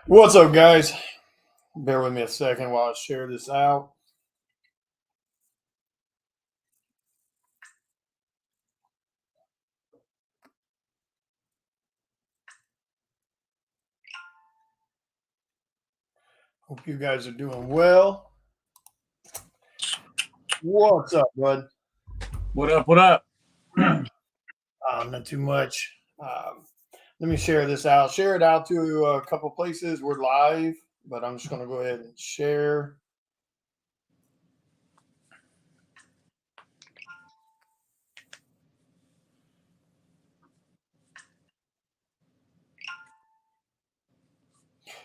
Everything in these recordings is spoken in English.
What's up, guys? Bear with me a second while I share this out. Hope you guys are doing well. What's up, bud? What up? What up? Not too much. Let me share this out. Share it out to a couple places. We're live, but I'm just going to go ahead and share.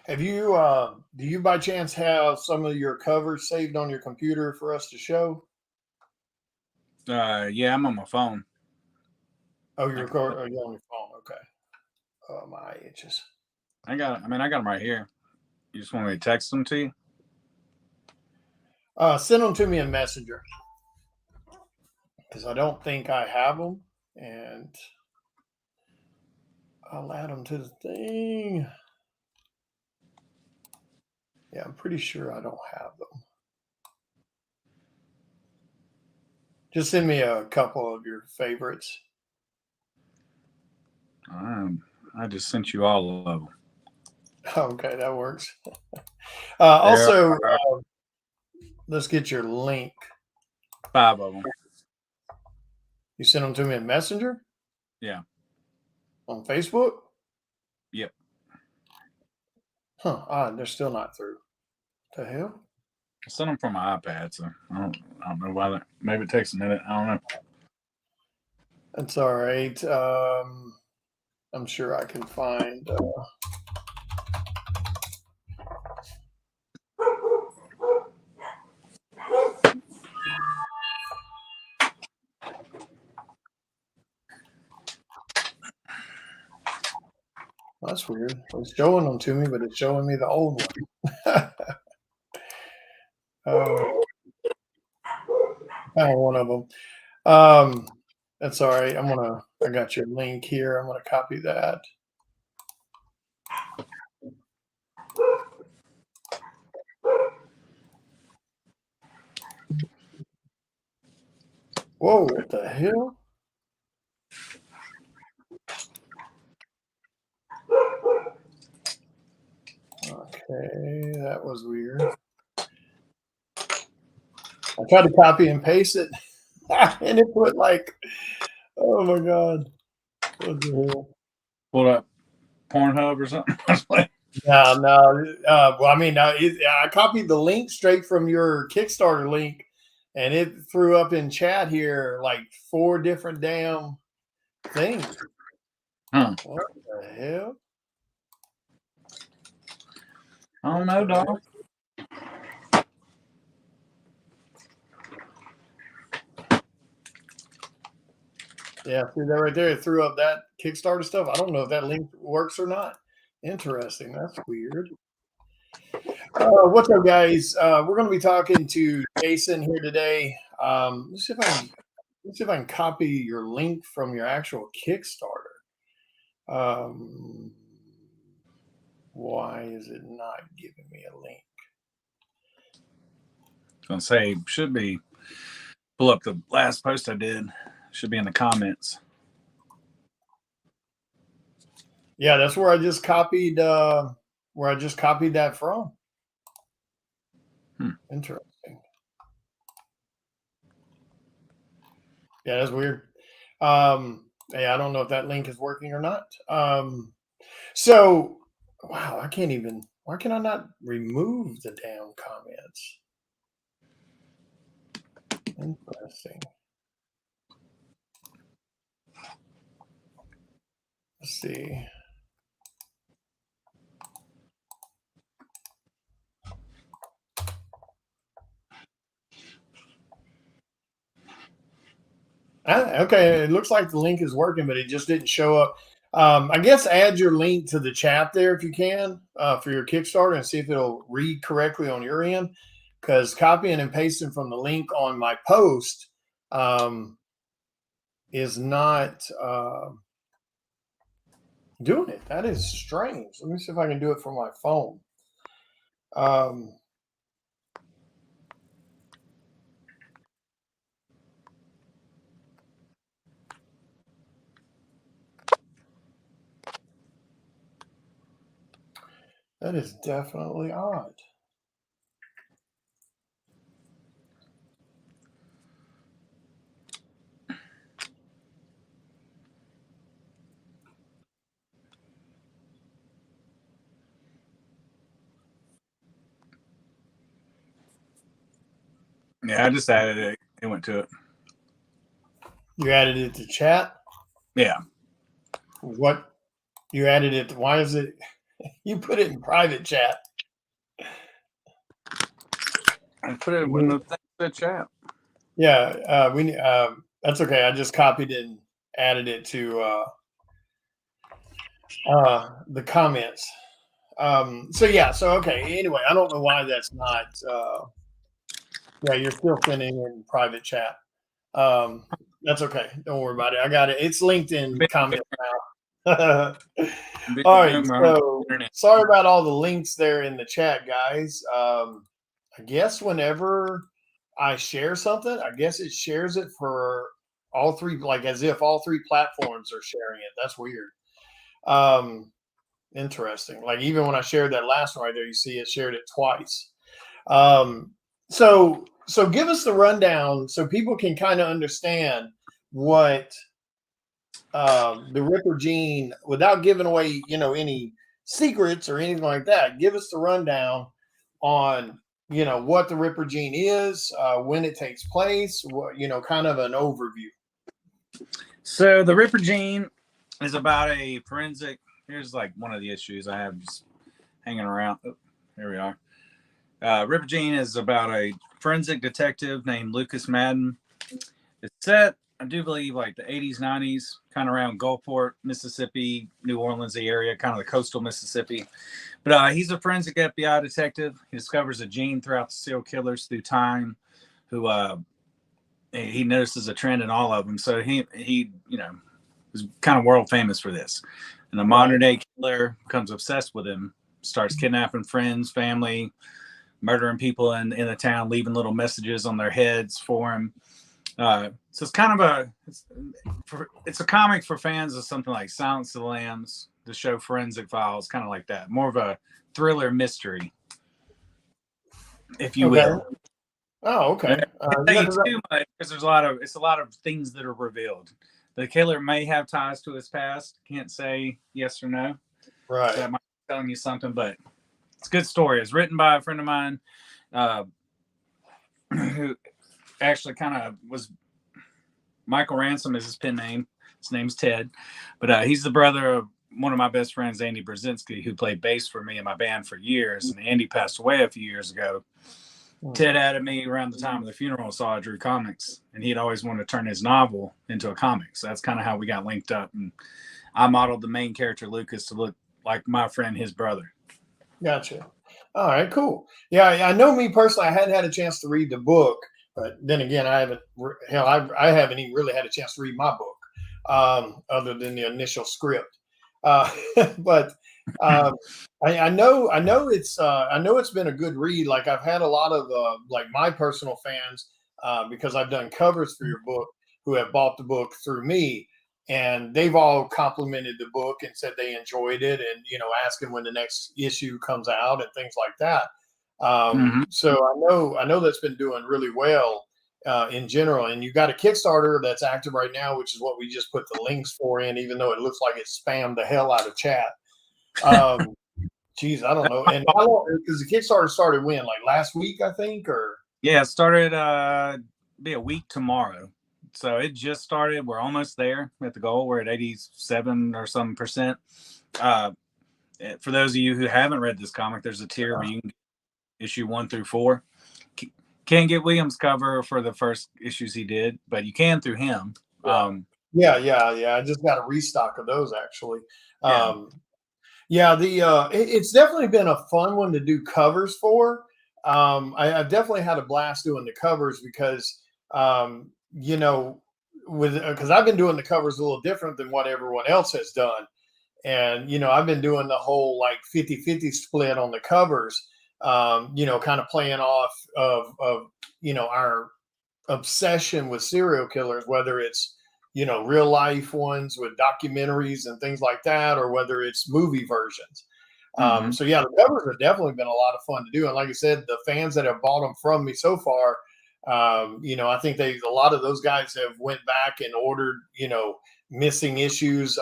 Have you, do you by chance have some of your covers saved on your computer for us to show? Yeah, I'm on my phone. Oh, you're recording on your phone. Okay. Oh, my itches. I got them right here. You just want me to text them to you? Send them to me in Messenger because I don't think I have them, and I'll add them to the thing. Yeah, I'm pretty sure I don't have them. Just send me a couple of your favorites. I just sent you all of them. Okay, that works. Also, let's get your link. 5 of them. You sent them to me in Messenger? Yeah. On Facebook? Yep. Huh, they're still not through. What the hell? I sent them from my iPad, so I don't know why. Maybe it takes a minute. I don't know. That's all right. I'm sure I can find. That's weird. It's showing them to me, but it's showing me the old one. Found one of them. That's all right. I got your link here. I'm gonna copy that. Whoa, what the hell? Okay, that was weird. I tried to copy and paste it, and it put like, oh my god, what the hell? Pulled up Pornhub or something. No. Well, I mean, I copied the link straight from your Kickstarter link, and it threw up in chat here like 4 different damn things. Huh. What the hell? I don't know, dog. Yeah, see that right there? It threw up that Kickstarter stuff. I don't know if that link works or not. Interesting. That's weird. What's up, guys? We're going to be talking to Jason here today. Let's see if I can copy your link from your actual Kickstarter. Why is it not giving me a link? I was gonna say should be pull up the last post I did. Should be in the comments. Yeah, that's where I just copied. That from. Interesting. Yeah, that's weird. Yeah, I don't know if that link is working or not. So, wow, why can I not remove the damn comments? Interesting. Let's see. Okay, it looks like the link is working, but it just didn't show up. I guess add your link to the chat there if you can for your Kickstarter and see if it'll read correctly on your end. Because copying and pasting from the link on my post is not doing it. That is strange. Let me see if I can do it from my phone. Um, that is definitely odd. Yeah, I just added it. It went to it. You added it to chat. Yeah. What you added it? Why is it? You put it in private chat. I put it in the chat. Yeah, we. That's okay. I just copied it and added it to the comments. So yeah. So okay. Anyway, I don't know why that's not. Yeah, you're still sending in private chat. That's okay. Don't worry about it. I got it. It's linked in comments now. All right. So sorry about all the links there in the chat, guys. I guess whenever I share something, I guess it shares it for all three, like as if all three platforms are sharing it. That's weird. Interesting. Like even when I shared that last one right there, you see it shared it twice. Um, so give us the rundown so people can kind of understand what the Ripper gene without giving away, any secrets or anything like that. Give us the rundown on, what the Ripper gene is, when it takes place, what, kind of an overview. So the Ripper gene is about a forensic. Here's like one of the issues I have just hanging around. Oh, here we are. Ripper gene is about a forensic detective named Lucas Madden. It's set, I do believe, like the 80s, 90s, kind of around Gulfport, Mississippi, New Orleans, the area, kind of the coastal Mississippi. But he's a forensic FBI detective. He discovers a gene throughout the serial killers through time, who he notices a trend in all of them. So he was kind of world famous for this. And a modern day killer becomes obsessed with him, starts kidnapping friends, family, murdering people in the town, leaving little messages on their heads for him. So it's kind of it's a comic for fans of something like Silence of the Lambs, the show Forensic Files, kind of like that. More of a thriller mystery, if you will. Oh, okay. Too much because it's a lot of things that are revealed. The killer may have ties to his past. Can't say yes or no. Right. That might be telling you something, but it's a good story. It's written by a friend of mine who actually kind of was Michael Ransom is his pen name. His name's Ted, but he's the brother of one of my best friends, Andy Brzezinski, who played bass for me in my band for years. And Andy passed away a few years ago. Ted added me around the time of the funeral, saw I drew comics, and he'd always wanted to turn his novel into a comic. So that's kind of how we got linked up. And I modeled the main character, Lucas, to look like my friend, his brother. Gotcha. All right, cool. Yeah, I know me personally, I hadn't had a chance to read the book, but then again, I haven't even really had a chance to read my book, other than the initial script. But I know it's been a good read. Like I've had a lot of like my personal fans because I've done covers for your book who have bought the book through me, and they've all complimented the book and said they enjoyed it, and asking when the next issue comes out and things like that. So I know that's been doing really well in general. And you got a Kickstarter that's active right now, which is what we just put the links for in, even though it looks like it spammed the hell out of chat. Geez, I don't know. And how long? Because the Kickstarter started when, like last week, I think, or yeah, it started be a week tomorrow. So it just started. We're almost there at the goal. We're at 87 or some percent. For those of you who haven't read this comic, there's a tier where you can get issue 1 through 4. Can't get William's cover for the first issues he did, but you can through him. Yeah. I just got a restock of those actually. It's definitely been a fun one to do covers for. I've definitely had a blast doing the covers because because I've been doing the covers a little different than what everyone else has done. and I've been doing the whole like 50-50 split on the covers, kind of playing off of our obsession with serial killers, whether it's real life ones with documentaries and things like that, or whether it's movie versions. So yeah, the covers have definitely been a lot of fun to do, and like I said, the fans that have bought them from me so far, I think a lot of those guys have went back and ordered missing issues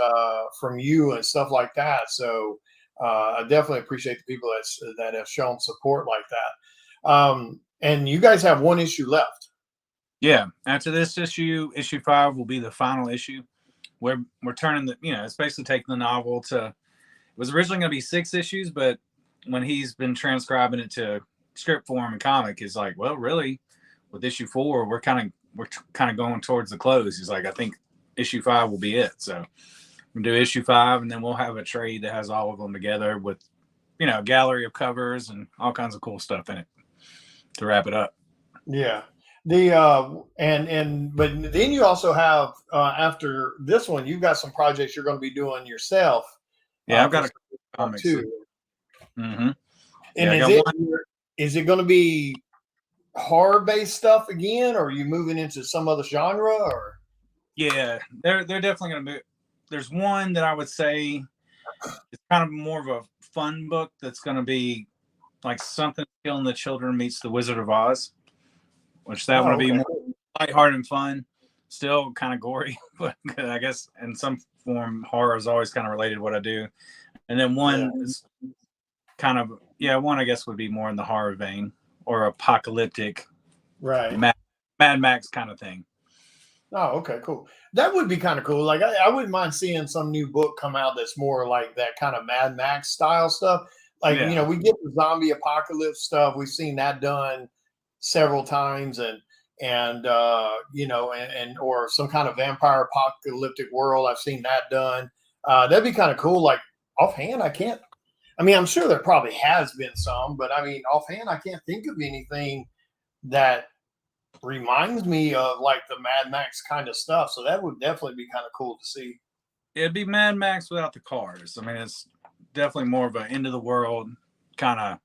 from you and stuff like that. So I definitely appreciate the people that have shown support like that. And you guys have one issue left. Yeah, after this issue 5 will be the final issue. We're turning it's basically taking the novel to. It was originally going to be 6 issues, but when he's been transcribing it to script form and comic, he's like, well, really, with issue 4, we're kind of going towards the close. He's like, I think issue 5 will be it. So we'll do issue 5, and then we'll have a trade that has all of them together with, a gallery of covers and all kinds of cool stuff in it to wrap it up. Yeah. But then you also have after this one, you've got some projects you're going to be doing yourself. Yeah, I've got a comic too. And is it going to be horror-based stuff again, or are you moving into some other genre? Or yeah, they're definitely going to be. There's one that I would say it's kind of more of a fun book that's going to be like Something Killing the Children meets The Wizard of Oz, which that would be more lighthearted and fun, still kind of gory, but I guess in some form horror is always kind of related to what I do. And then one is kind of one I guess would be more in the horror vein or apocalyptic, right? Mad Max kind of thing. Oh, okay, cool. That would be kind of cool. Like I wouldn't mind seeing some new book come out that's more like that kind of Mad Max style stuff. Like we get the zombie apocalypse stuff. We've seen that done several times, and or some kind of vampire apocalyptic world. I've seen that done. That'd be kind of cool. Like offhand, I'm sure there probably has been some, but offhand, I can't think of anything that reminds me of like the Mad Max kind of stuff. So that would definitely be kind of cool to see. It'd be Mad Max without the cars. It's definitely more of an end of the world kind of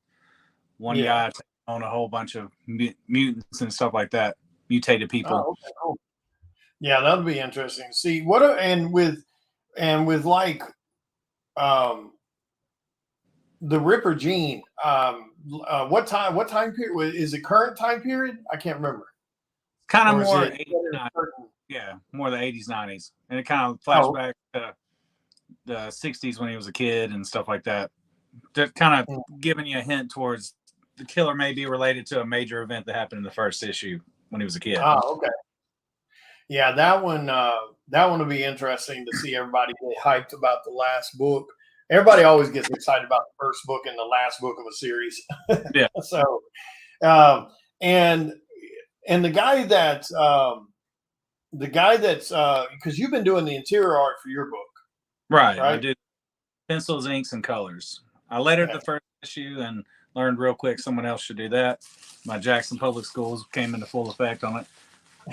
one guy on a whole bunch of mutants and stuff like that, mutated people. Oh, okay, cool. Yeah, that'll be interesting. See with like the Ripper gene. What time period is it? Current time period? I can't remember. Kind of more 80s, 90s. Yeah, more the 80s, 90s, and it kind of flashback to the 60s when he was a kid and stuff like that. They're kind of giving you a hint towards the killer may be related to a major event that happened in the first issue when he was a kid. Oh, okay. Yeah, that one will be interesting to see everybody get hyped about the last book. Everybody always gets excited about the first book and the last book of a series. Yeah. So, and the guy that's because you've been doing the interior art for your book, right? I did pencils, inks, and colors. I lettered the first issue and learned real quick someone else should do that. My Jackson Public Schools came into full effect on it.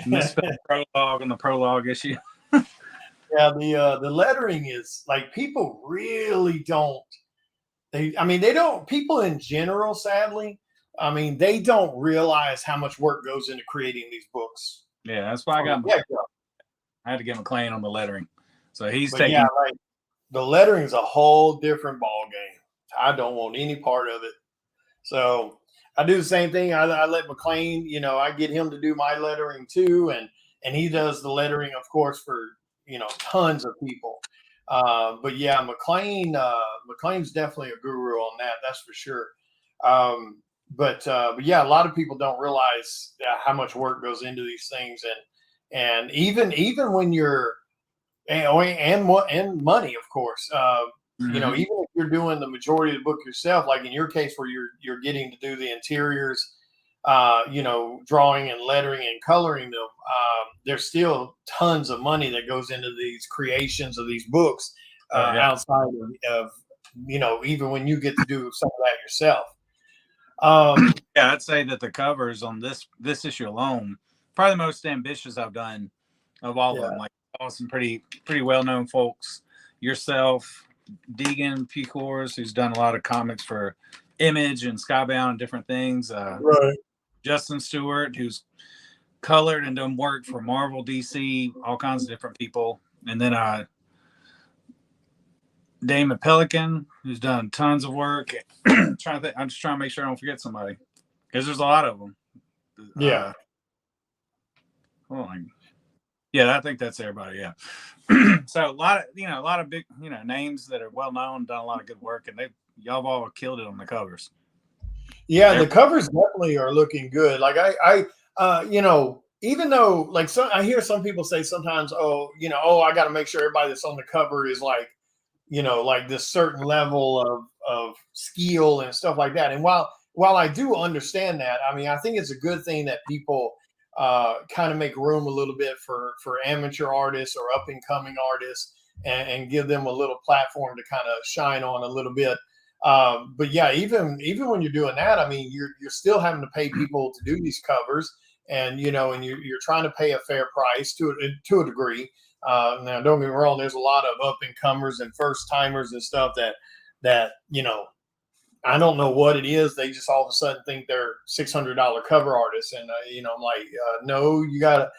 Misspelled prologue on the prologue issue. Yeah, the lettering is like people really don't. They don't. People in general, sadly, they don't realize how much work goes into creating these books. Yeah, that's why I had to get McLean on the lettering. So he's taking. Yeah, like the lettering is a whole different ball game. I don't want any part of it. So I do the same thing. I let McLean, I get him to do my lettering too, and he does the lettering, of course, for tons of people. But yeah, McLean's definitely a guru on that. That's for sure. But yeah, a lot of people don't realize how much work goes into these things, and even when you're and money, of course. Even if you're doing the majority of the book yourself, like in your case where you're getting to do the interiors, drawing and lettering and coloring them, there's still tons of money that goes into these creations of these books outside of even when you get to do some of that yourself. Yeah, I'd say that the covers on this issue alone, probably the most ambitious I've done of all of them. Like some pretty well-known folks, yourself, Deegan Pecors, who's done a lot of comics for Image and Skybound and different things. Right. Justin Stewart, who's colored and done work for Marvel, DC, all kinds of different people. And then Damon Pelican, who's done tons of work. I'm just trying to make sure I don't forget somebody, because there's a lot of them. Yeah. Hold on. Yeah, I think that's everybody. Yeah. So a lot of big, names that are well known, done a lot of good work, and y'all have all killed it on the covers. Yeah, the covers definitely are looking good. Like even though like I hear some people say sometimes, I got to make sure everybody that's on the cover is like, like this certain level of skill and stuff like that. And while I do understand that, I mean, I think it's a good thing that people kind of make room a little bit for amateur artists or up and coming artists, and give them a little platform to kind of shine on a little bit. But yeah, even when you're doing that, I mean, you're still having to pay people to do these covers, and and you're trying to pay a fair price to a degree. Now, don't get me wrong, there's a lot of up and comers and first timers and stuff that I don't know what it is. They just all of a sudden think they're $600 cover artists, and I'm like, no, you gotta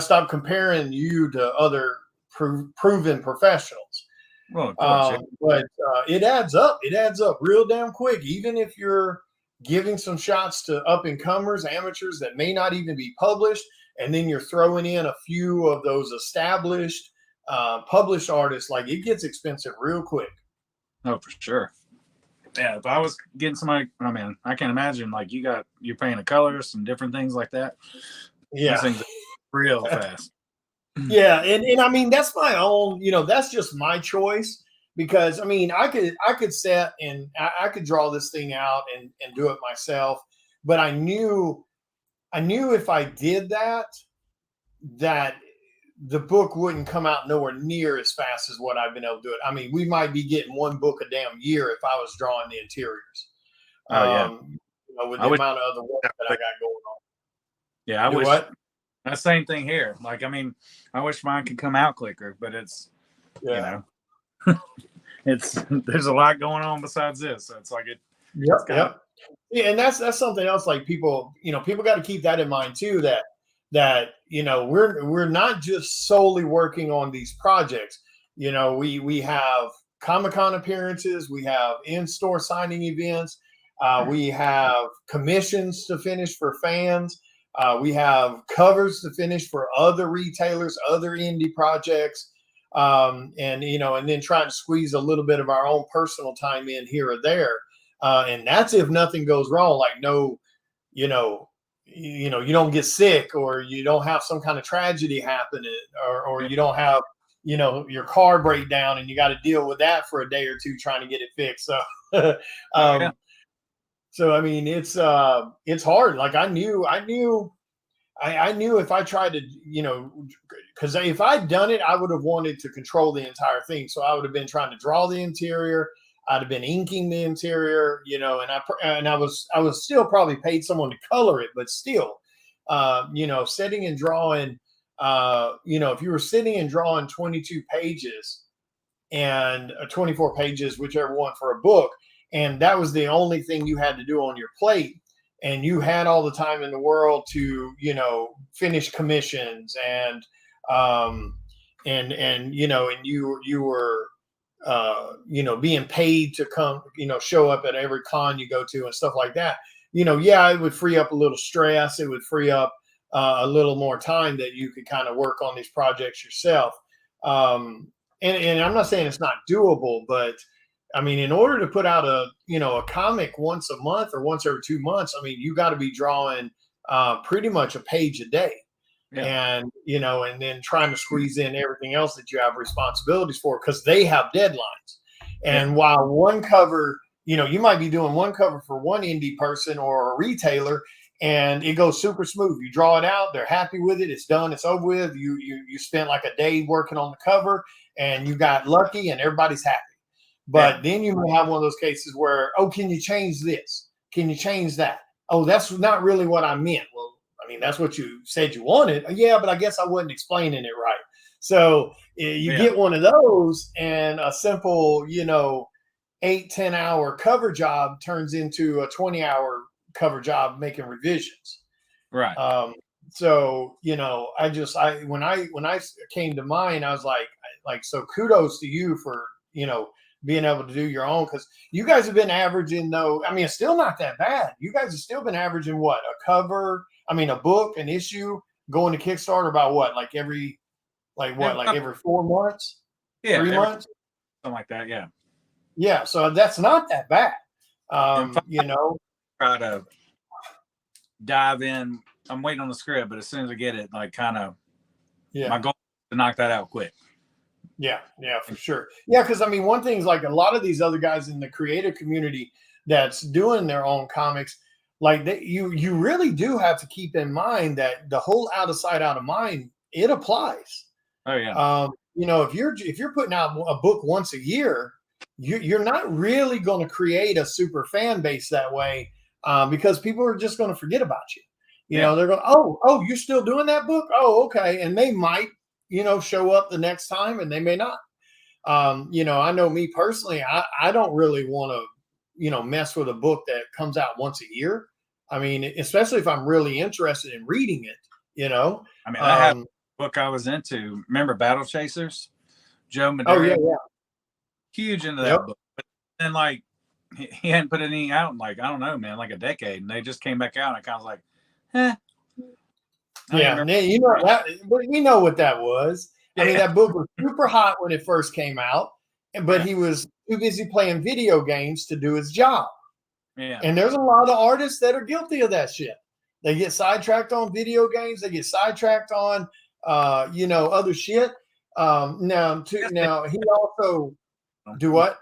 stop comparing you to other proven professionals. Well, of course, but it adds up. It adds up real damn quick. Even if you're giving some shots to up and comers, amateurs that may not even be published, and then you're throwing in a few of those established, published artists, like it gets expensive real quick. Oh, for sure. Yeah, if I was getting somebody, I mean, I can imagine like you're paying a colorist and different things like that. Yeah, those things are real fast. Yeah, and I mean that's my own, that's just my choice, because I mean I could set and I could draw this thing out and do it myself, but I knew if I did that the book wouldn't come out nowhere near as fast as what I've been able to do it. I mean, we might be getting one book a damn year if I was drawing the interiors. With the amount of other work that I got going on. Yeah, I wish. What? The same thing here. Like, I mean, I wish mine could come out quicker, but it's, it's there's a lot going on besides this. So it's like it. Yep. Yeah, and that's something else. Like people got to keep that in mind too. That we're not just solely working on these projects. We have Comic-Con appearances, we have in-store signing events, we have commissions to finish for fans. We have covers to finish for other retailers, other indie projects, and then trying to squeeze a little bit of our own personal time in here or there. And that's if nothing goes wrong, like you don't get sick, or you don't have some kind of tragedy happen, or you don't have, your car break down and you got to deal with that for a day or two trying to get it fixed. So, So I mean, it's hard. Like I knew if I tried to, because if I'd done it, I would have wanted to control the entire thing. So I would have been trying to draw the interior. I'd have been inking the interior, and I was still probably paid someone to color it, but still, sitting and drawing, if you were sitting and drawing 22 pages and 24 pages, whichever one for a book, and that was the only thing you had to do on your plate, and you had all the time in the world to, finish commissions and you were, being paid to come, show up at every con you go to and stuff like that. It would free up a little stress. It would free up a little more time that you could kind of work on these projects yourself. And I'm not saying it's not doable, but I mean, in order to put out a comic once a month or once every 2 months, I mean, you got to be drawing pretty much a page a day. Yeah. And, and then trying to squeeze in everything else that you have responsibilities for, because they have deadlines. And while one cover, you might be doing one cover for one indie person or a retailer, and it goes super smooth. You draw it out, they're happy with it, it's done, it's over with. You spent like a day working on the cover, and you got lucky, and everybody's happy. But then you may have one of those cases where, can you change this? Can you change that? Oh, that's not really what I meant. Well, I mean, that's what you said you wanted. Yeah, but I guess I wasn't explaining it right. So you Yeah. get one of those, and a simple, 8-10 hour cover job turns into a 20-hour cover job making revisions. Right. Um, so when I came to mine, I was like, so kudos to you for being able to do your own, because you guys have been averaging, though. I mean, it's still not that bad. You guys have still been averaging what, a cover? I mean, a book, an issue going to Kickstarter about what, like every 4 months, Yeah, 3 months, something like that. Yeah. yeah. So that's not that bad. And try to dive in. I'm waiting on the script, but as soon as I get it, like kind of, Yeah. my goal is to knock that out quick. Yeah, for sure. Yeah, because I mean, one thing is, like, a lot of these other guys in the creative community that's doing their own comics, like you really do have to keep in mind that the whole out of sight, out of mind, it applies. Oh yeah. If you're putting out a book once a year, you're not really going to create a super fan base that way, because people are just going to forget about you. They're going, oh, you're still doing that book? Oh, okay. And they might, show up the next time, and they may not. I know me personally, I don't really want to, mess with a book that comes out once a year. I mean, especially if I'm really interested in reading it. I mean, I have a book I was into. Remember Battle Chasers? Joe Oh Madera? yeah. Huge into that book. But then, like, he hadn't put anything out in, like, I don't know, man, like a decade. And they just came back out, and I kind of was like, eh. Yeah, we know what that was. I mean, that book was super hot when it first came out, but he was too busy playing video games to do his job. Yeah. And there's a lot of artists that are guilty of that shit. They get sidetracked on video games. They get sidetracked on, other shit. Now he also do what?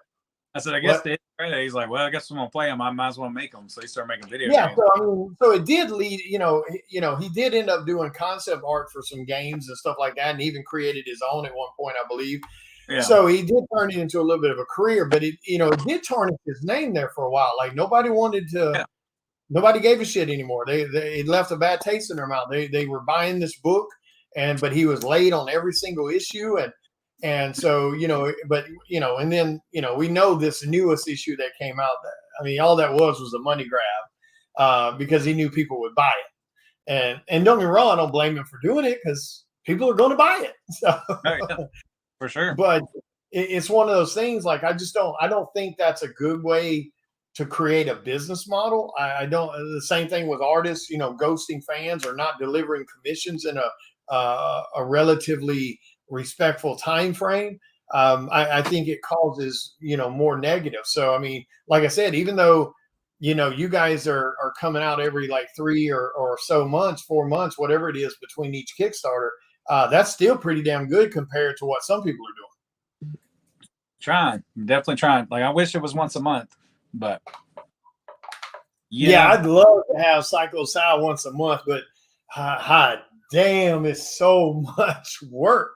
I said, I guess he's like, well, I guess I'm gonna play them. I might as well make them. So he started making video yeah, games. so it did lead. He did end up doing concept art for some games and stuff like that, and even created his own at one point, I believe. Yeah. So he did turn it into a little bit of a career, but it did tarnish his name there for a while. Like, nobody wanted to. Yeah. Nobody gave a shit anymore. It left a bad taste in their mouth. They were buying this book, but he was late on every single issue, and so, and then, we know this newest issue that came out. I mean, all that was a money grab, because he knew people would buy it. And don't get me wrong, I don't blame him for doing it, because people are going to buy it. So, for sure. But it's one of those things, like, I don't think that's a good way to create a business model. I don't. The same thing with artists, ghosting fans or not delivering commissions in a relatively respectful time frame. I think it causes more negative. So I mean, like I said, even though you guys are coming out every like 3 or so months, 4 months, whatever it is between each Kickstarter, that's still pretty damn good compared to what some people are doing. Definitely trying. Like, I wish it was once a month, but yeah, I'd love to have Psycho Sal once a month, but hot damn, it's so much work.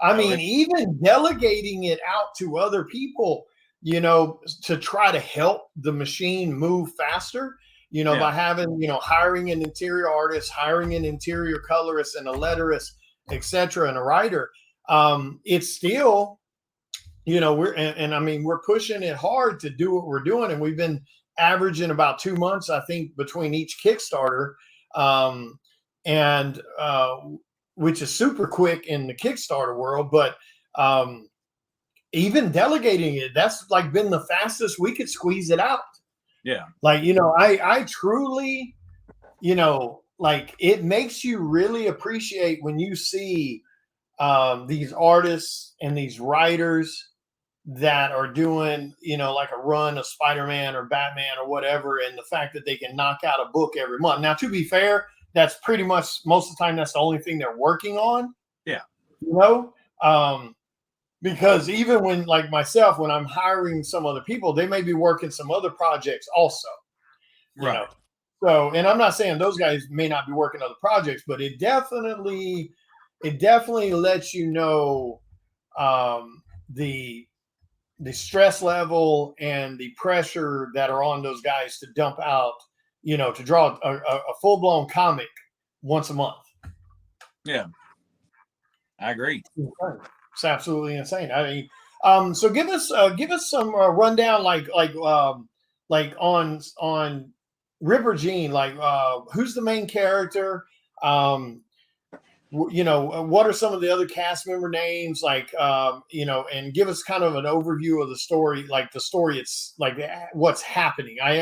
I mean, even delegating it out to other people, to try to help the machine move faster, by having, hiring an interior artist, hiring an interior colorist and a letterist, etc., and a writer. It's still, we're pushing it hard to do what we're doing. And we've been averaging about 2 months, I think, between each Kickstarter. Which is super quick in the Kickstarter world, but even delegating it, that's like been the fastest we could squeeze it out. Yeah. Like, I truly, like, it makes you really appreciate when you see these artists and these writers that are doing, like a run of Spider-Man or Batman or whatever, and the fact that they can knock out a book every month. Now, to be fair, that's pretty much most of the time that's the only thing they're working on. Yeah. Because even when, like myself, when I'm hiring some other people, they may be working some other projects also. Right. So, and I'm not saying those guys may not be working other projects, but it definitely lets you know the stress level and the pressure that are on those guys to dump out, to draw a full-blown comic once a month. Yeah. I agree. It's absolutely insane. I mean, so give us some rundown, like on Ripper Gene, like who's the main character? What are some of the other cast member names, like and give us kind of an overview of the story, like the story, it's like what's happening. I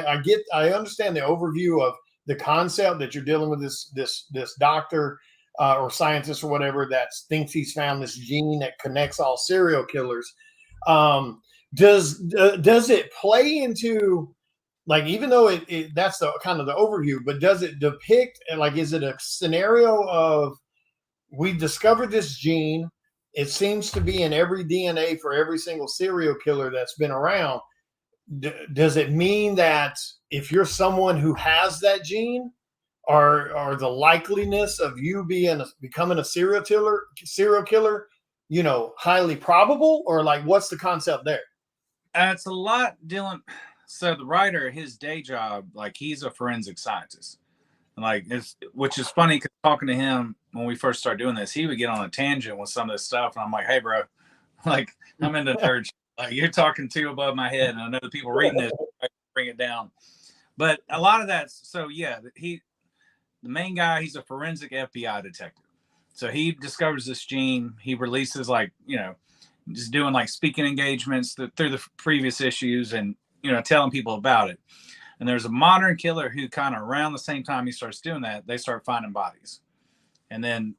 understand the overview of the concept that you're dealing with this doctor or scientist or whatever that thinks he's found this gene that connects all serial killers. Does it play into, like, even though that's the kind of the overview, but does it depict, like, is it a scenario of, we discovered this gene, it seems to be in every DNA for every single serial killer that's been around. Does it mean that if you're someone who has that gene, are the likeliness of you becoming a serial killer, highly probable, or like what's the concept there? It's a lot, Dylan. So the writer, his day job, like he's a forensic scientist. Like, which is funny because talking to him when we first started doing this, he would get on a tangent with some of this stuff, and I'm like, "Hey, bro, like I'm into nerd. Like you're talking too above my head, and I know the people reading this bring it down." But a lot of that, so yeah, the main guy, he's a forensic FBI detective. So he discovers this gene. He releases just doing like speaking engagements through the previous issues, and telling people about it. And there's a modern killer who kind of around the same time he starts doing that, they start finding bodies. And then,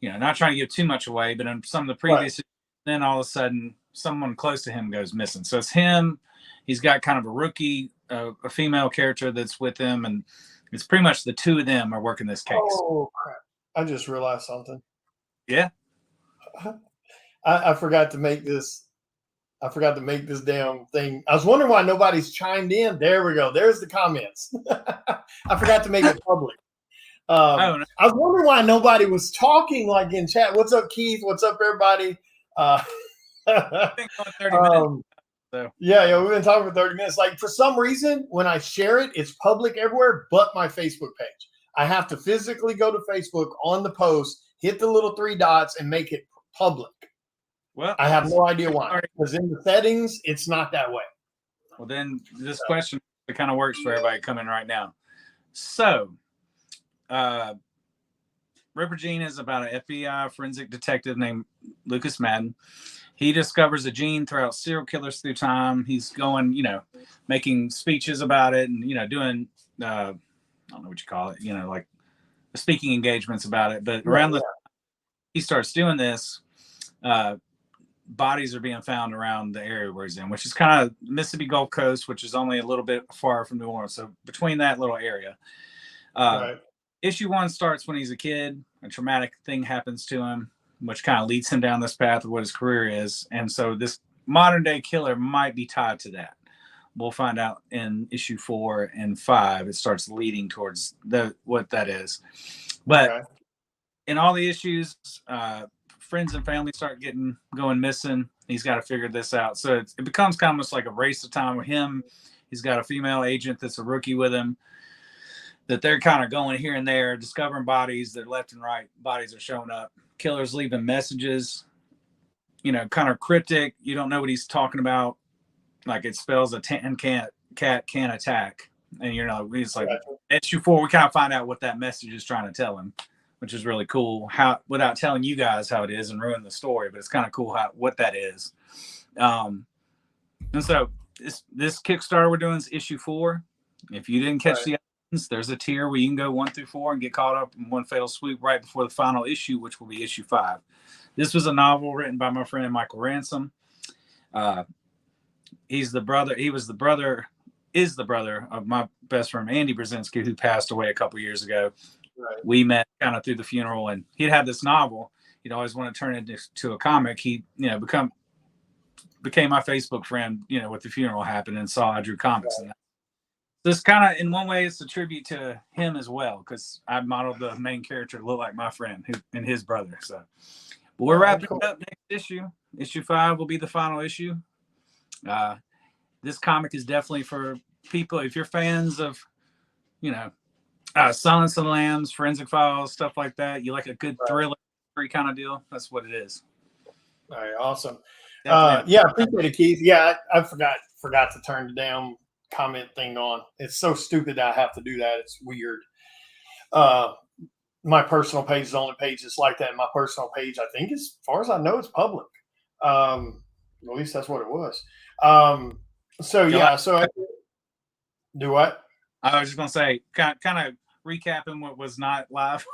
not trying to give too much away, but in some of the previous, then all of a sudden someone close to him goes missing. So it's him. He's got kind of a rookie, a female character that's with him. And it's pretty much the two of them are working this case. Oh, crap. I just realized something. Yeah. I forgot to make this. I forgot to make this damn thing. I was wondering why nobody's chimed in. There we go. There's the comments. I forgot to make it public. No. I was wondering why nobody was talking, like, in chat. What's up, Keith? What's up, everybody? I think 30 minutes. So. Yeah, we've been talking for 30 minutes. Like, for some reason, when I share it, it's public everywhere but my Facebook page. I have to physically go to Facebook on the post, hit the little 3 dots, and make it public. Well, I have no idea why, because in the settings, it's not that way. Well, then this question, it kind of works for everybody coming right now. So, Ripper Gene is about an FBI forensic detective named Lucas Madden. He discovers a gene throughout serial killers through time. He's going, making speeches about it and, doing, I don't know what you call it, like speaking engagements about it. But around the time he starts doing this, bodies are being found around the area where he's in, which is kind of Mississippi Gulf Coast, which is only a little bit far from New Orleans. So between that little area, issue 1 starts when he's a kid. A traumatic thing happens to him, which kind of leads him down this path of what his career is. And so this modern day killer might be tied to that. We'll find out in issue 4 and 5. It starts leading towards what that is. But in all the issues, friends and family start going missing. He's got to figure this out. So it becomes kind of almost like a race of time with him. He's got a female agent that's a rookie with him, that they're kind of going here and there, discovering bodies. They're left and right. Bodies are showing up. Killer's leaving messages, kind of cryptic. You don't know what he's talking about. Like it spells a cat can't attack. And he's like, issue 4, we kind of find out what that message is trying to tell him, which is really cool. How, without telling you guys how it is and ruin the story, but it's kind of cool what that is. And so this Kickstarter we're doing is issue 4. If you didn't catch the others, there's a tier where you can go 1 through 4 and get caught up in one fatal swoop right before the final issue, which will be issue 5. This was a novel written by my friend Michael Ransom. Is the brother of my best friend Andy Brzezinski, who passed away a couple years ago. We met kind of through the funeral, and he'd had this novel. He'd always want to turn it into a comic. He, became my Facebook friend, with the funeral happened, and saw I drew comics. And this kind of, in one way, it's a tribute to him as well, because I modeled the main character to look like my friend and his brother. So, but we're wrapping up next issue. Issue 5 will be the final issue. This comic is definitely for people, if you're fans of, Silence of the Lambs, Forensic Files, stuff like that. You like a good thriller kind of deal. That's what it is. All right, awesome. Definitely. Yeah, appreciate it, Keith. Yeah, I forgot to turn the damn comment thing on. It's so stupid that I have to do that. It's weird. Uh, my personal page is the only page that's like that. My personal page, I think, as far as I know, it's public. At least that's what it was. So yeah, so I do what? I was just gonna say, kind of recapping what was not live.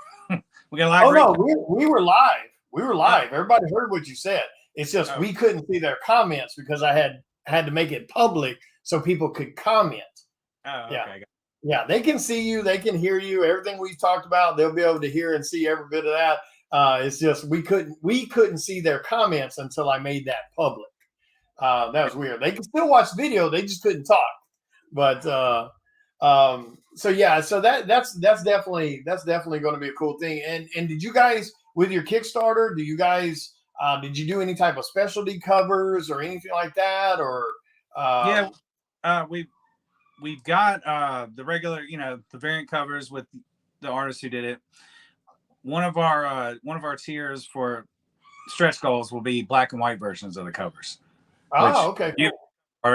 We got a lot. Oh no, we were live. We were live. Everybody heard what you said. It's just we couldn't see their comments because I had to make it public so people could comment. Oh, yeah. Okay. Yeah, they can see you, they can hear you. Everything we've talked about, they'll be able to hear and see every bit of that. It's just we couldn't see their comments until I made that public. That was weird. They can still watch video, they just couldn't talk. But so yeah, so that's definitely going to be a cool thing. And did you guys, with your Kickstarter, did you do any type of specialty covers or anything like that, or yeah, we've got the regular, the variant covers with the artists who did it. One of our tiers for stretch goals will be black and white versions of the covers. Oh, okay. Cool.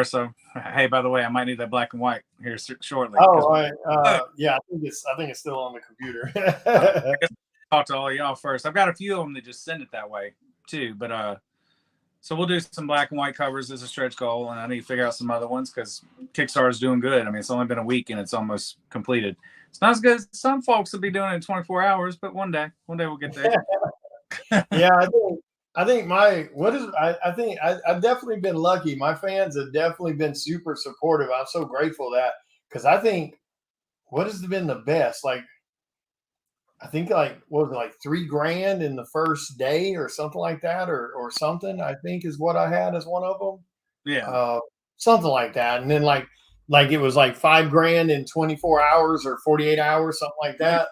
So, hey, by the way, I might need that black and white here shortly. Oh, right. Yeah, I think it's still on the computer. I guess I'll talk to all of y'all first. I've got a few of them that just send it that way too, but so we'll do some black and white covers as a stretch goal, and I need to figure out some other ones because Kickstarter is doing good. I mean, it's only been a week and it's almost completed. It's not as good as some folks will be doing it in 24 hours, but one day we'll get there. Yeah, I think I've definitely been lucky. My fans have definitely been super supportive. I'm so grateful that, because I think what has been the best, like I think what was it, like $3,000 in the first day or something like that, or something, I think is what I had as one of them. Yeah. Something like that. And then like it was like $5,000 in 24 hours or 48 hours, something like that.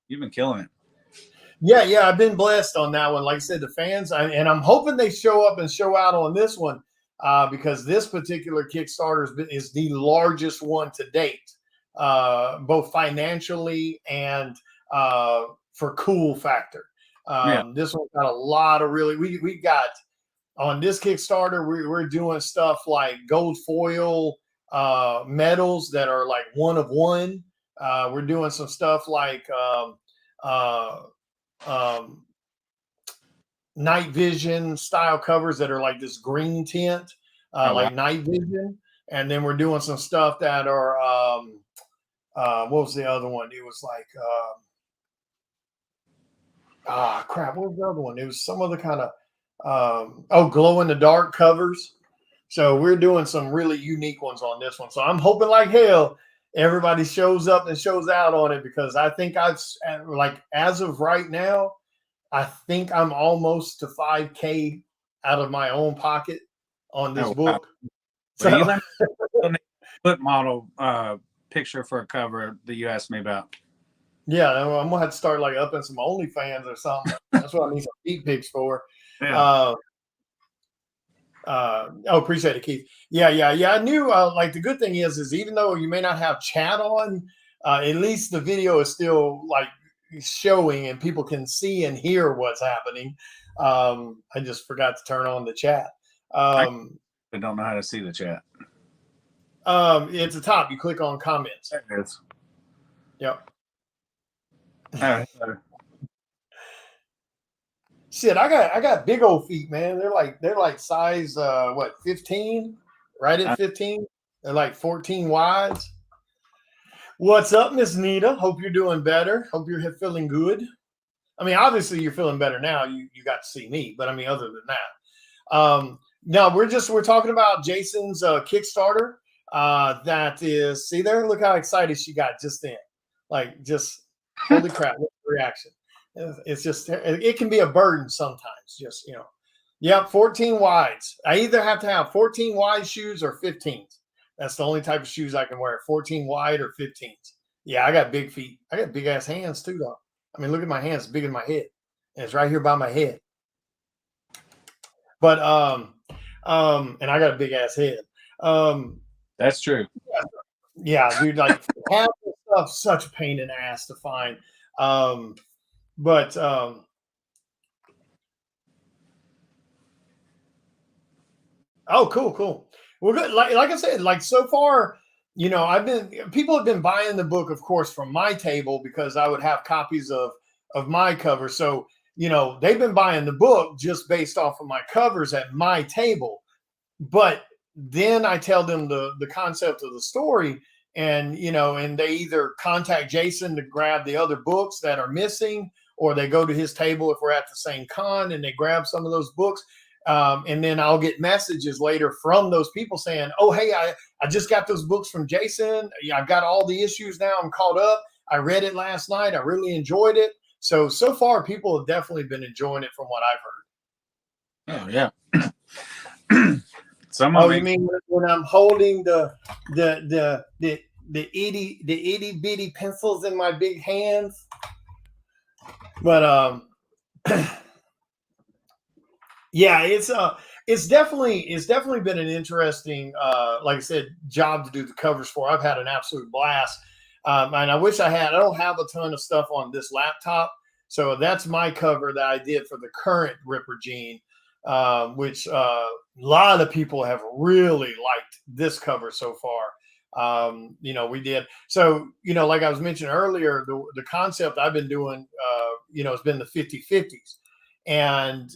You've been killing it. Yeah, I've been blessed on that one. Like I said, the fans, and I'm hoping they show up and show out on this one, because this particular Kickstarter is the largest one to date, both financially and for cool factor. This one got a lot of we got on this Kickstarter. We're doing stuff like gold foil medals that are like one of one. We're doing some stuff like night vision style covers that are like this green tint, like night vision. And then we're doing some stuff that are what was the other one? It was like crap, what was the other one? It was some other kind of glow in the dark covers. So we're doing some really unique ones on this one. So I'm hoping like hell everybody shows up and shows out on it, because I think as of right now, I think I'm almost to $5,000 out of my own pocket on this book. So you let me foot model picture for a cover that you asked me about. Yeah, I'm gonna have to start like upping some OnlyFans or something. That's what I need some feet pics for. Yeah. Appreciate it, Keith. Yeah. I knew like the good thing is even though you may not have chat on, at least the video is still like showing and people can see and hear what's happening. I just forgot to turn on the chat. I don't know how to see the chat. It's the top. You click on comments. There it is. Yep. Oh, Shit, I got big old feet, man. They're like size 15, right at 15. They're like 14 wides. What's up, Miss Nita? Hope you're doing better. Hope you're feeling good. I mean, obviously you're feeling better now. You got to see me, but I mean, other than that, no, we're talking about Jason's Kickstarter. That is, see there, look how excited she got just then. Like, just holy crap, what reaction. It's just, it can be a burden sometimes. Just, 14 wides. I either have to have 14 wide shoes or 15s. That's the only type of shoes I can wear, 14 wide or 15s. Yeah, I got big feet. I got big ass hands too, though. I mean, look at my hands, bigger than my head. And it's right here by my head. But and I got a big ass head. That's true. Yeah, dude, like half the stuff such a pain in the ass to find. But Oh, cool, cool. Well, good. Like I said, like so far, people have been buying the book, of course, from my table because I would have copies of my cover. So, they've been buying the book just based off of my covers at my table. But then I tell them the concept of the story, and and they either contact Jason to grab the other books that are missing, or they go to his table if we're at the same con and they grab some of those books. And then I'll get messages later from those people saying, "Oh, hey, I just got those books from Jason. I've got all the issues now. I'm caught up. I read it last night. I really enjoyed it." So far, people have definitely been enjoying it from what I've heard. Oh yeah. You mean when I'm holding the itty bitty pencils in my big hands? But yeah, it's definitely been an interesting, like I said, job to do the covers for. I've had an absolute blast, and I wish I don't have a ton of stuff on this laptop, so that's my cover that I did for the current Ripper Gene, which a lot of people have really liked this cover so far. We did so. Like I was mentioning earlier, the concept I've been doing, has been the 50/50s, and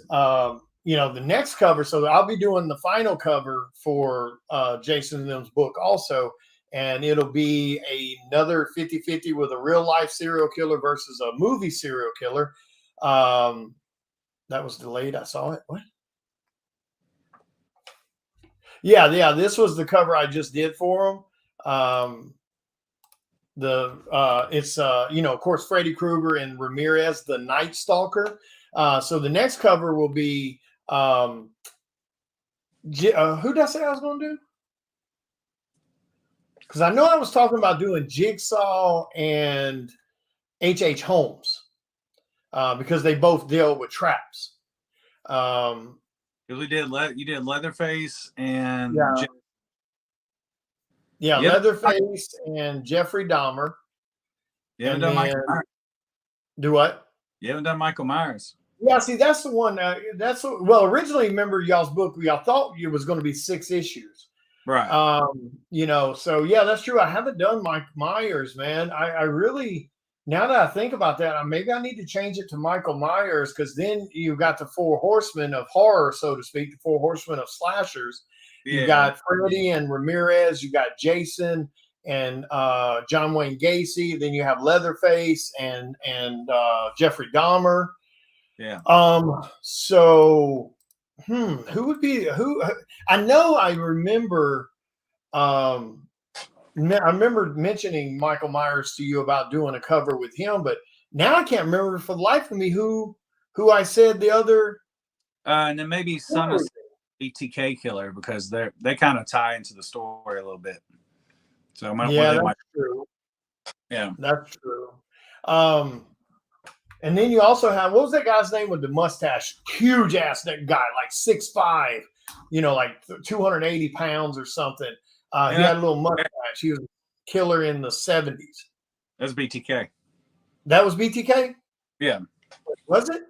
the next cover. So I'll be doing the final cover for Jason and them's book also. And it'll be another 50/50 with a real life serial killer versus a movie serial killer. That was delayed. I saw it. What? Yeah. This was the cover I just did for them. It's of course, Freddy Krueger and Ramirez, the Night Stalker. So the next cover will be who did I say I was going to do? Because I know I was talking about doing Jigsaw and H.H. Holmes because they both deal with traps. You did Leatherface and Leatherface and Jeffrey Dahmer. You haven't done Michael Myers. Do what? You haven't done Michael Myers. Yeah, see, that's the one. Originally, remember y'all's book, y'all thought it was going to be 6 issues. Right. So yeah, that's true. I haven't done Mike Myers, man. I really, now that I think about that, maybe I need to change it to Michael Myers, because then you got the 4 horsemen of horror, so to speak, the 4 horsemen of slashers. Yeah. You got Freddy and Ramirez, you got Jason and John Wayne Gacy, then you have Leatherface and Jeffrey Dahmer. Yeah. So who would be who? I know I remember mentioning Michael Myers to you about doing a cover with him, but now I can't remember for the life of me who I said the other. And then maybe Son of BTK Killer, because they kind of tie into the story a little bit. So that's true. Yeah, that's true. And then you also have, what was that guy's name with the mustache? Huge ass, that guy, like 6'5", like 280 pounds or something. He had a little mustache. He was a killer in the 70s. That's BTK. That was BTK? Yeah. Was it?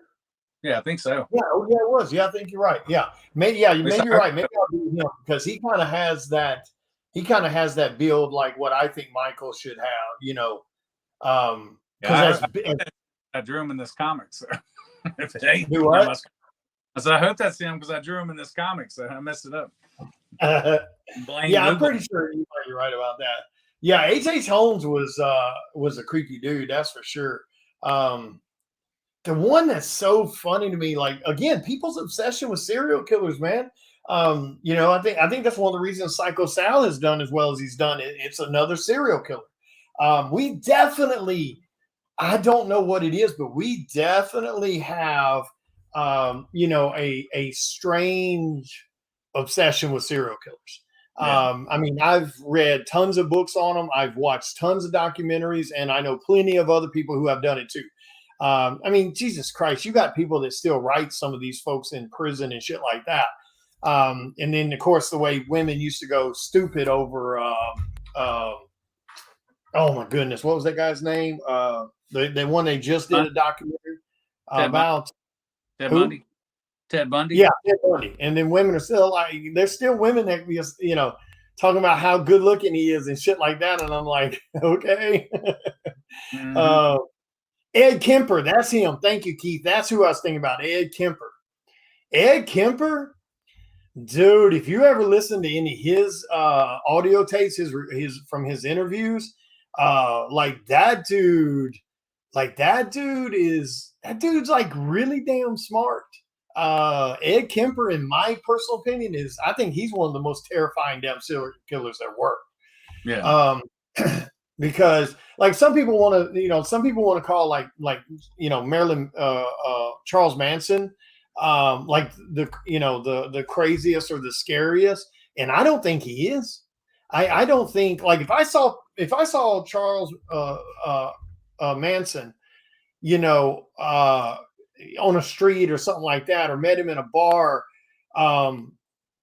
Yeah, I think so. Yeah, it was. Yeah, I think you're right. Yeah. Maybe you're right. Maybe I'll do him, because he kind of has that build like what I think Michael should have, I drew him in this comic, so if it ain't, do what? I said, I hope that's him, because I drew him in this comic, so I messed it up. Yeah, I'm pretty sure you're right about that. Yeah, H.H. Holmes was a creepy dude, that's for sure. The one that's so funny to me, like, again, people's obsession with serial killers, man. I think that's one of the reasons Psycho Sal has done as well as he's done. It's another serial killer. We definitely, I don't know what it is, but we definitely have, a strange obsession with serial killers. Yeah. I've read tons of books on them. I've watched tons of documentaries, and I know plenty of other people who have done it too. Jesus Christ, you got people that still write some of these folks in prison and shit like that. And then, of course, the way women used to go stupid over, oh my goodness, what was that guy's name? The one they just did a documentary about. Ted Bundy. Ted Bundy. Yeah, Ted Bundy. And then women are still like, there's still women that just, talking about how good looking he is and shit like that. And I'm like, okay. Mm-hmm. Ed Kemper, that's him. Thank you, Keith. That's who I was thinking about. Ed Kemper. Ed Kemper, dude, if you ever listen to any of his audio tapes, his from his interviews, like that dude's like really damn smart. Ed Kemper, in my personal opinion, I think he's one of the most terrifying damn serial killers there were. Yeah. Because like some people want to call like Marilyn Charles Manson like the craziest or the scariest, and I don't think he is. I don't think, like, if I saw Charles Manson, on a street or something like that, or met him in a bar,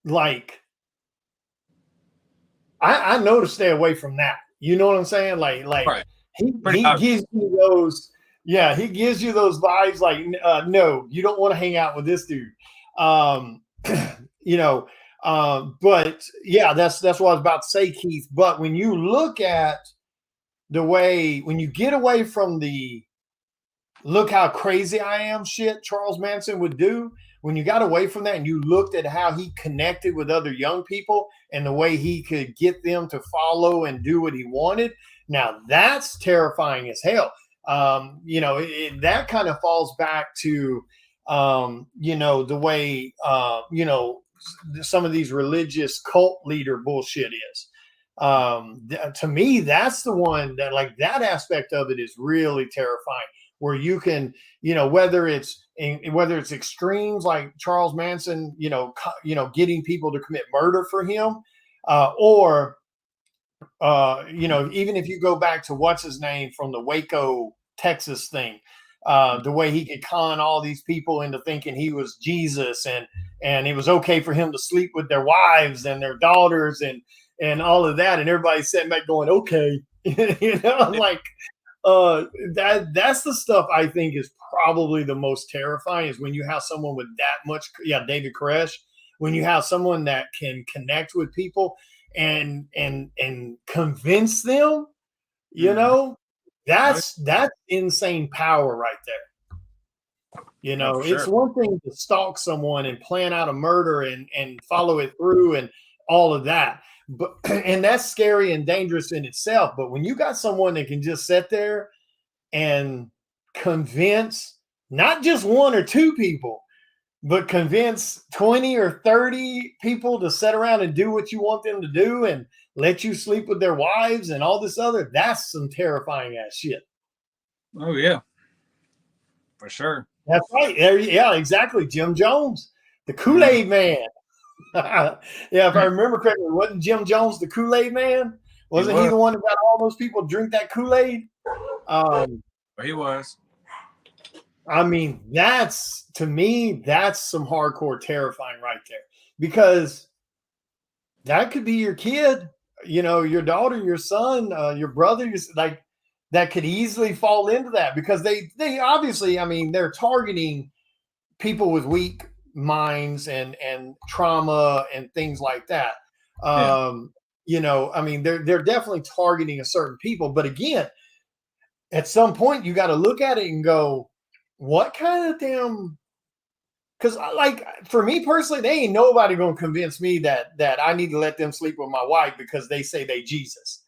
like I know to stay away from that. You know what I'm saying? Like Right. he gives you those, yeah, he gives you those vibes like, no, you don't want to hang out with this dude. But yeah, that's what I was about to say, Keith. But when you look at when you get away from the look how crazy I am shit Charles Manson would do, when you got away from that and you looked at how he connected with other young people and the way he could get them to follow and do what he wanted, now that's terrifying as hell. That kind of falls back to the way some of these religious cult leader bullshit is. To me, that's the one that, like, that aspect of it is really terrifying, where you can, whether it's extremes like Charles Manson, getting people to commit murder for him, or even if you go back to what's his name from the Waco, Texas thing, the way he could con all these people into thinking he was Jesus, and it was okay for him to sleep with their wives and their daughters and all of that, and everybody's sitting back going, okay, I'm like, that's the stuff I think is probably the most terrifying, is when you have someone with that much, David Koresh, when you have someone that can connect with people and convince them, that's insane power right there. It's one thing to stalk someone and plan out a murder and follow it through and all of that, but and that's scary and dangerous in itself. But when you got someone that can just sit there and convince not just one or two people, but convince 20 or 30 people to sit around and do what you want them to do and let you sleep with their wives and all this other, that's some terrifying ass shit. Oh yeah, for sure. That's right. Yeah, exactly. Jim Jones, the Kool-Aid man. Yeah, if I remember correctly, wasn't Jim Jones the Kool-Aid man? Wasn't he the one that got all those people drink that Kool-Aid? He was. I mean, to me, that's some hardcore terrifying right there, because that could be your kid, your daughter, your son, your brother, like, that could easily fall into that, because they obviously, I mean, they're targeting people with weak minds and trauma and things like that. I mean, they're definitely targeting a certain people, but again, at some point you got to look at it and go, what kind of damn, because like for me personally, they ain't nobody gonna convince me that I need to let them sleep with my wife because they say they Jesus.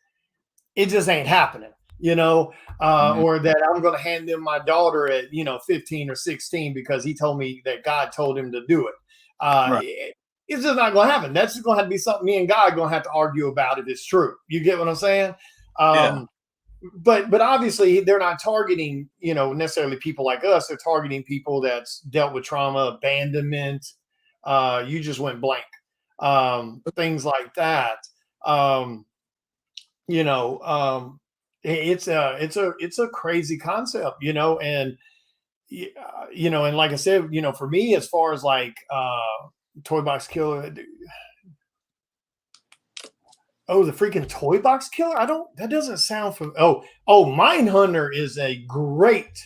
It just ain't happening, or that I'm gonna hand them my daughter at 15 or 16 because he told me that God told him to do it. Right. It's just not gonna happen. That's just gonna have to be something me and God gonna have to argue about if it's true. You get what I'm saying? Yeah. But obviously they're not targeting, necessarily people like us. They're targeting people that's dealt with trauma, abandonment. You just went blank. Things like that. It's a crazy concept, and and like I said, for me, as far as like toy box killer. Oh, the freaking toy box killer? That doesn't sound familiar. Oh, Mindhunter is a great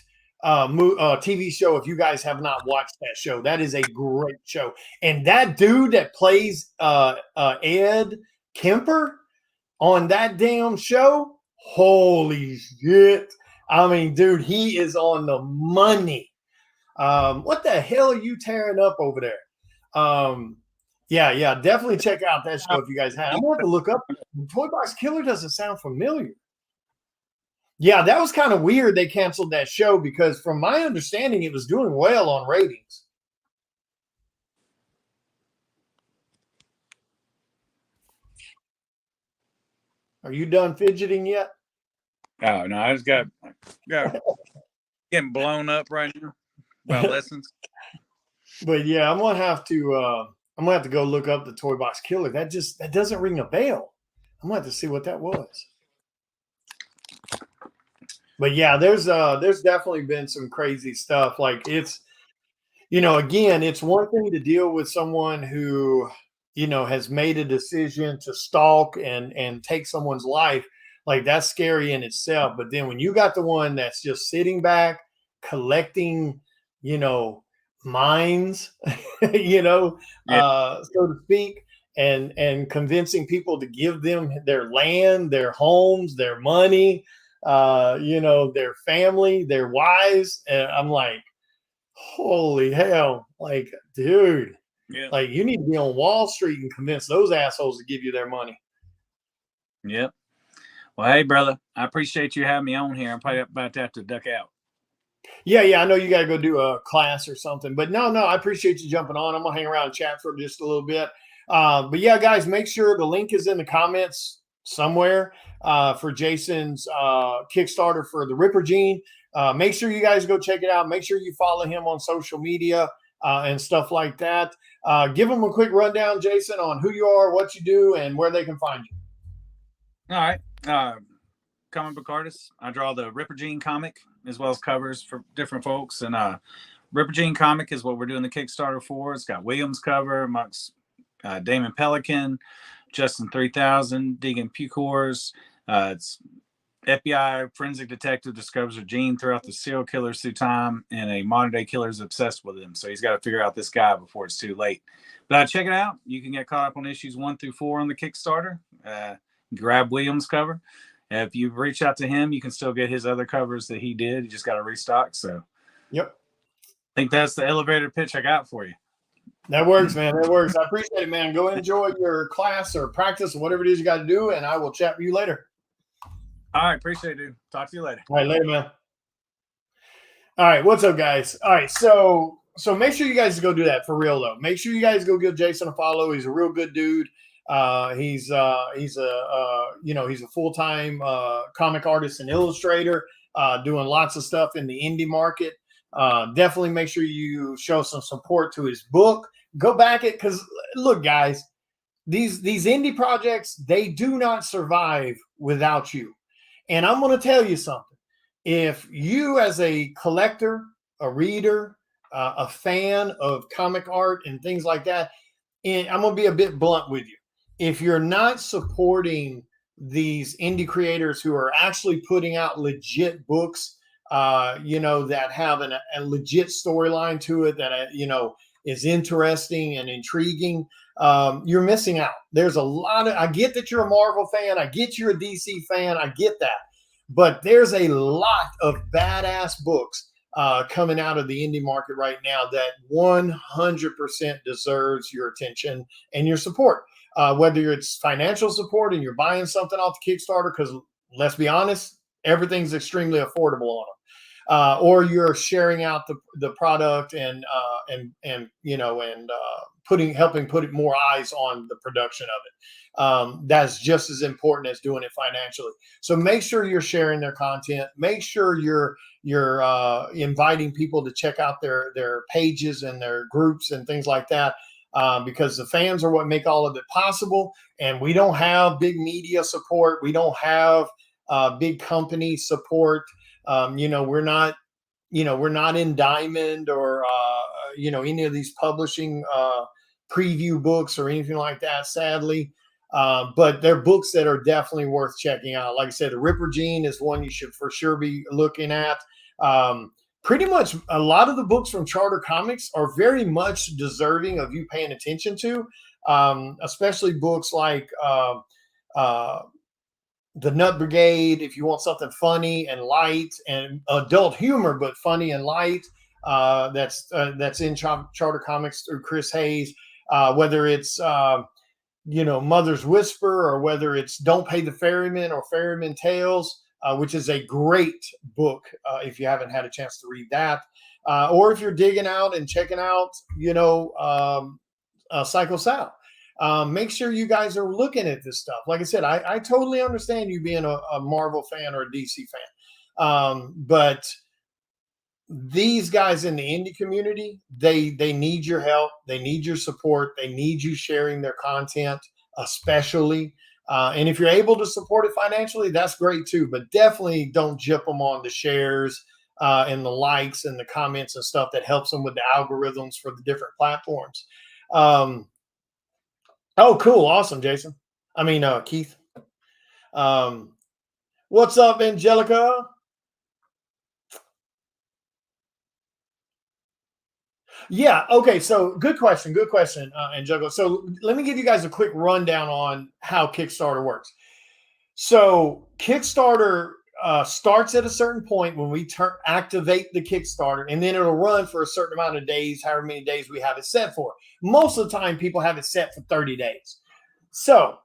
TV show. If you guys have not watched that show, that is a great show. And that dude that plays Ed Kemper on that damn show, holy shit. I mean, dude, he is on the money. What the hell are you tearing up over there? Yeah, definitely check out that show if you guys have. I'm going to have to look up. Toy Box Killer doesn't sound familiar. Yeah, that was kind of weird. They canceled that show because, from my understanding, it was doing well on ratings. Are you done fidgeting yet? Oh no, I just got getting blown up right now about lessons. But yeah, I'm gonna have to go look up the Toy Box Killer. That doesn't ring a bell. I'm gonna have to see what that was. But yeah, there's definitely been some crazy stuff. Like, it's, again, it's one thing to deal with someone who, has made a decision to stalk and take someone's life. Like, that's scary in itself. But then when you got the one that's just sitting back, collecting, minds, so to speak, and convincing people to give them their land, their homes, their money, their family, their wives. And I'm like, holy hell, like, dude, like, you need to be on Wall Street and convince those assholes to give you their money. Yep. Well, hey, brother, I appreciate you having me on here. I'm probably about to have to duck out. Yeah, I know you got to go do a class or something, but no, I appreciate you jumping on. I'm gonna hang around and chat for just a little bit. But yeah, guys, make sure the link is in the comments somewhere for Jason's Kickstarter for the Ripper Gene. Make sure you guys go check it out. Make sure you follow him on social media and stuff like that. Give them a quick rundown, Jason, on who you are, what you do, and where they can find you. All right. Comic book artist. I draw the Ripper Gene comic as well as covers for different folks. And Ripper Gene comic is what we're doing the Kickstarter for. It's got Williams cover amongst Damon Pelican, Justin 3000, Deegan Pucors. It's FBI forensic detective discovers a gene throughout the serial killers through time, and a modern day killer is obsessed with him. So he's got to figure out this guy before it's too late. But check it out. You can get caught up on issues 1 through 4 on the Kickstarter. Grab Williams cover. If you reach out to him, you can still get his other covers that he did. He just got to restock. So, yep. I think that's the elevator pitch I got for you. That works, man. That works. I appreciate it, man. Go enjoy your class or practice or whatever it is you got to do, and I will chat with you later. All right. Appreciate it, dude. Talk to you later. All right. Later, man. All right. What's up, guys? All right. So make sure you guys go do that for real, though. Make sure you guys go give Jason a follow. He's a real good dude. He's a full-time comic artist and illustrator, doing lots of stuff in the indie market. Definitely make sure you show some support to his book. Go back it, because look, guys, these indie projects, they do not survive without you. And I'm going to tell you something. If you, as a collector, a reader, a fan of comic art and things like that, and I'm going to be a bit blunt with you. If you're not supporting these indie creators who are actually putting out legit books, that have a legit storyline to it, that, is interesting and intriguing, you're missing out. There's a lot of, I get that you're a Marvel fan. I get you're a DC fan. I get that. But there's a lot of badass books coming out of the indie market right now that 100% deserves your attention and your support. Whether it's financial support and you're buying something off the Kickstarter, because let's be honest, everything's extremely affordable on them, or you're sharing out the product and helping put more eyes on the production of it. That's just as important as doing it financially. So make sure you're sharing their content. Make sure you're inviting people to check out their pages and their groups and things like that. Because the fans are what make all of it possible, and we don't have big media support. We don't have big company support. We're not in Diamond or any of these publishing preview books or anything like that, sadly. But they're books that are definitely worth checking out. Like I said, the Ripper Gene is one you should for sure be looking at. pretty much a lot of the books from Charter Comics are very much deserving of you paying attention to, especially books like uh, The Nut Brigade. If you want something funny and light and adult humor, but funny and light, that's in Charter Comics through Chris Hayes. Whether it's Mother's Whisper, or whether it's Don't Pay the Ferryman or Ferryman Tales, which is a great book if you haven't had a chance to read that. Or if you're digging out and checking out, Psycho Sal. Make sure you guys are looking at this stuff. Like I said, I totally understand you being a Marvel fan or a DC fan. But these guys in the indie community, they need your help. They need your support. They need you sharing their content, especially. And if you're able to support it financially, that's great too. But definitely don't jip them on the shares and the likes and the comments and stuff that helps them with the algorithms for the different platforms. Oh, cool. Awesome, Jason. Keith. What's up, Angelica? Yeah. Okay. So good question. Good question, Angelica. So let me give you guys a quick rundown on how Kickstarter works. So Kickstarter starts at a certain point when we activate the Kickstarter, and then it'll run for a certain amount of days, however many days we have it set for. Most of the time, people have it set for 30 days. So,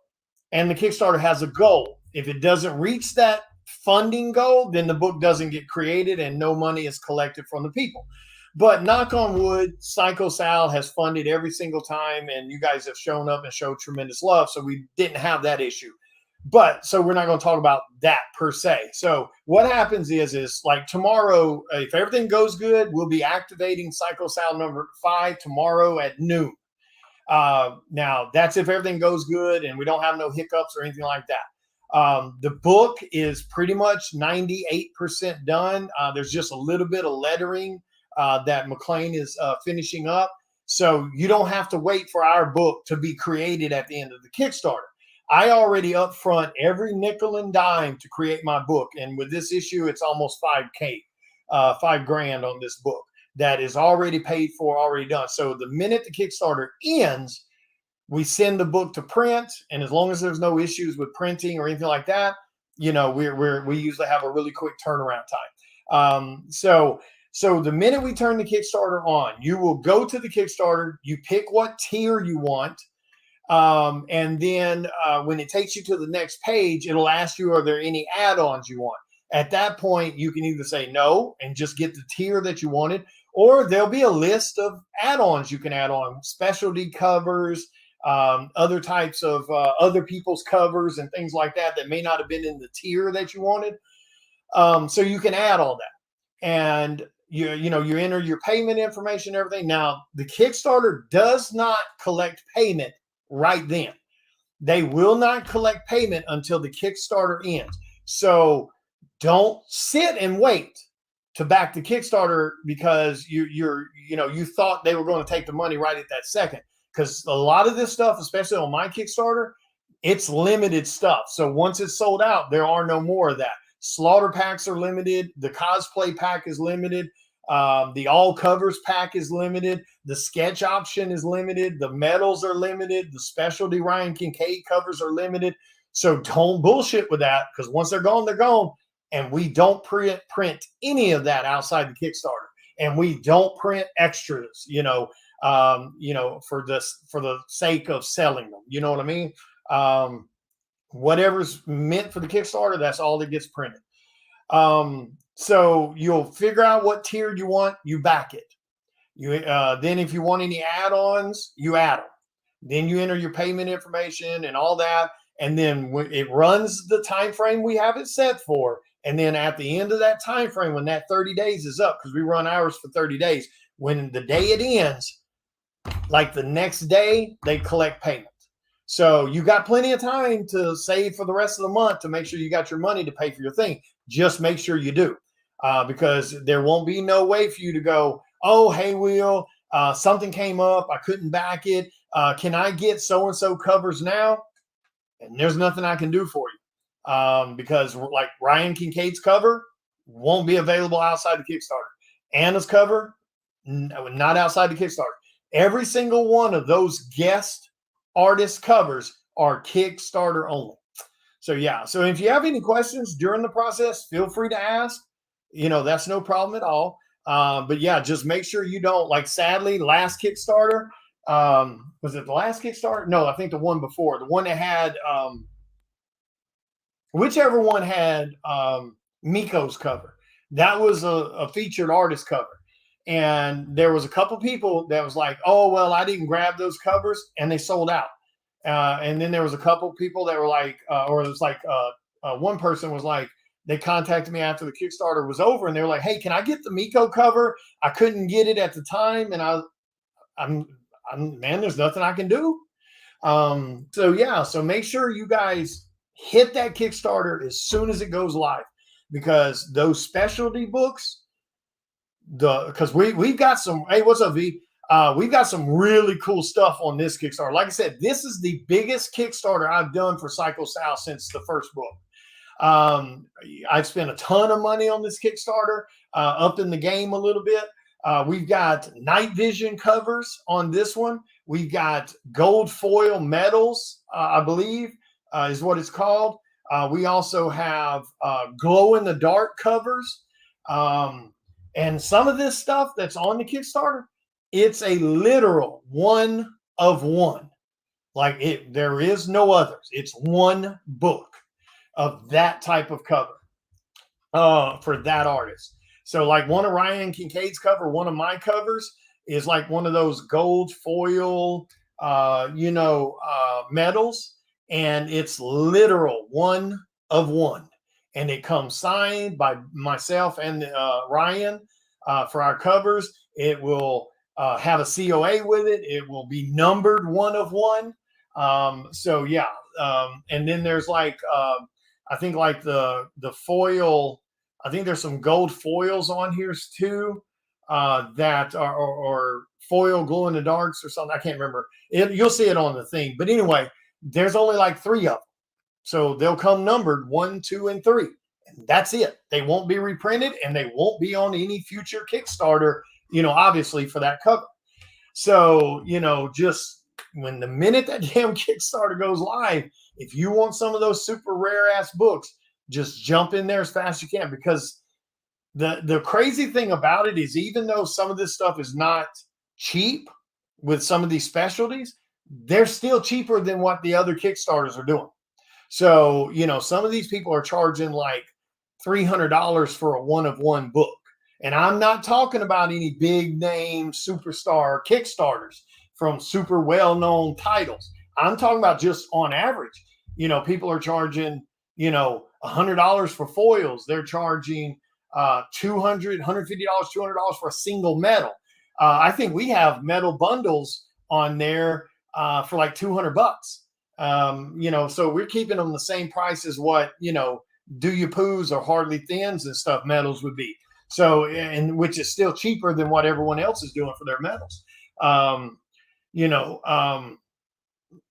and the Kickstarter has a goal. If it doesn't reach that funding goal, then the book doesn't get created and no money is collected from the people. But knock on wood, Psycho Sal has funded every single time, and you guys have shown up and showed tremendous love, so we didn't have that issue. But so we're not going to talk about that per se. So what happens is like tomorrow, if everything goes good, we'll be activating Psycho Sal number 5 tomorrow at noon. Now that's if everything goes good and we don't have no hiccups or anything like that. The book is pretty much 98% done. There's just a little bit of lettering that McLean is finishing up. So you don't have to wait for our book to be created at the end of the Kickstarter. I already upfront every nickel and dime to create my book. And with this issue, it's almost $5,000, $5,000 on this book that is already paid for, already done. So the minute the Kickstarter ends, we send the book to print. And as long as there's no issues with printing or anything like that, we usually have a really quick turnaround time. So the minute we turn the Kickstarter on, you will go to the Kickstarter, you pick what tier you want. And then when it takes you to the next page, it'll ask you, are there any add-ons you want? At that point, you can either say no and just get the tier that you wanted, or there'll be a list of add-ons you can add on, specialty covers, other types of other people's covers and things like that may not have been in the tier that you wanted. So you can add all that. And you enter your payment information, everything. Now, the Kickstarter does not collect payment right then. They will not collect payment until the Kickstarter ends. So don't sit and wait to back the Kickstarter because you thought they were going to take the money right at that second. Because a lot of this stuff, especially on my Kickstarter, it's limited stuff. So once it's sold out, there are no more of that. Slaughter packs are limited. The cosplay pack is limited. The all covers pack is limited. The sketch option is limited. The medals are limited. The specialty Ryan Kincaid covers are limited. So don't bullshit with that, because once they're gone, they're gone. And we don't print any of that outside the Kickstarter. And we don't print extras, for the sake of selling them. You know what I mean? Whatever's meant for the Kickstarter, that's all that gets printed. So you'll figure out what tier you want, you back it. Then if you want any add-ons, you add them. Then you enter your payment information and all that. And then when it runs the time frame we have it set for. And then at the end of that time frame, when that 30 days is up, because we run ours for 30 days, when the day it ends, like the next day, they collect payment. So you got plenty of time to save for the rest of the month to make sure you got your money to pay for your thing. Just make sure you do, because there won't be no way for you to go, oh, hey, Will, something came up. I couldn't back it. Can I get so-and-so covers now? And there's nothing I can do for you. Because like Ryan Kincaid's cover won't be available outside the Kickstarter. Anna's cover, not outside the Kickstarter. Every single one of those guest artist covers are Kickstarter only. So yeah, so if you have any questions during the process, feel free to ask. That's no problem at all. But yeah, just make sure you don't, like, sadly, last Kickstarter, was it the last Kickstarter? No, I think the one before, the one that had, whichever one had Miko's cover. That was a featured artist cover. And there was a couple people that was like, oh, well, I didn't grab those covers, and they sold out. And then there was a couple people that were like, or it was like one person was like, they contacted me after the Kickstarter was over, and they were like, hey, can I get the Miko cover? I couldn't get it at the time. And I'm man, there's nothing I can do. So yeah, so make sure you guys hit that Kickstarter as soon as it goes live, because those specialty books, because we've got some, hey, what's up, V? We've got some really cool stuff on this Kickstarter. Like I said, this is the biggest Kickstarter I've done for Psycho Sal since the first book. I've spent a ton of money on this Kickstarter, up in the game a little bit. We've got night vision covers on this one. We've got gold foil medals, I believe, is what it's called. We also have glow in the dark covers. And some of this stuff that's on the Kickstarter, it's a literal one of one. Like, there is no others. It's one book of that type of cover for that artist. So like one of Ryan Kincaid's cover, one of my covers is like one of those gold foil, medals, and it's literal one of one. And it comes signed by myself and Ryan for our covers. It will have a COA with it. It will be numbered one of one. So yeah. And then there's like, I think like the foil, I think there's some gold foils on here too, that are or foil glow in the darks or something. I can't remember. You'll see it on the thing. But anyway, there's only like 3 of them. So they'll come numbered 1, 2, and 3. And that's it. They won't be reprinted, and they won't be on any future Kickstarter, obviously, for that cover. So, just when the minute that damn Kickstarter goes live, if you want some of those super rare ass books, just jump in there as fast as you can, because the crazy thing about it is, even though some of this stuff is not cheap with some of these specialties, they're still cheaper than what the other Kickstarters are doing. So, some of these people are charging like $300 for a one of one book. And I'm not talking about any big name superstar Kickstarters from super well-known titles. I'm talking about just on average, people are charging, $100 for foils. They're charging $200, $150, $200 for a single medal. I think we have medal bundles on there for like $200. So we're keeping them the same price as what, Do You Poos or Hardly Thins and stuff medals would be. So, and which is still cheaper than what everyone else is doing for their medals.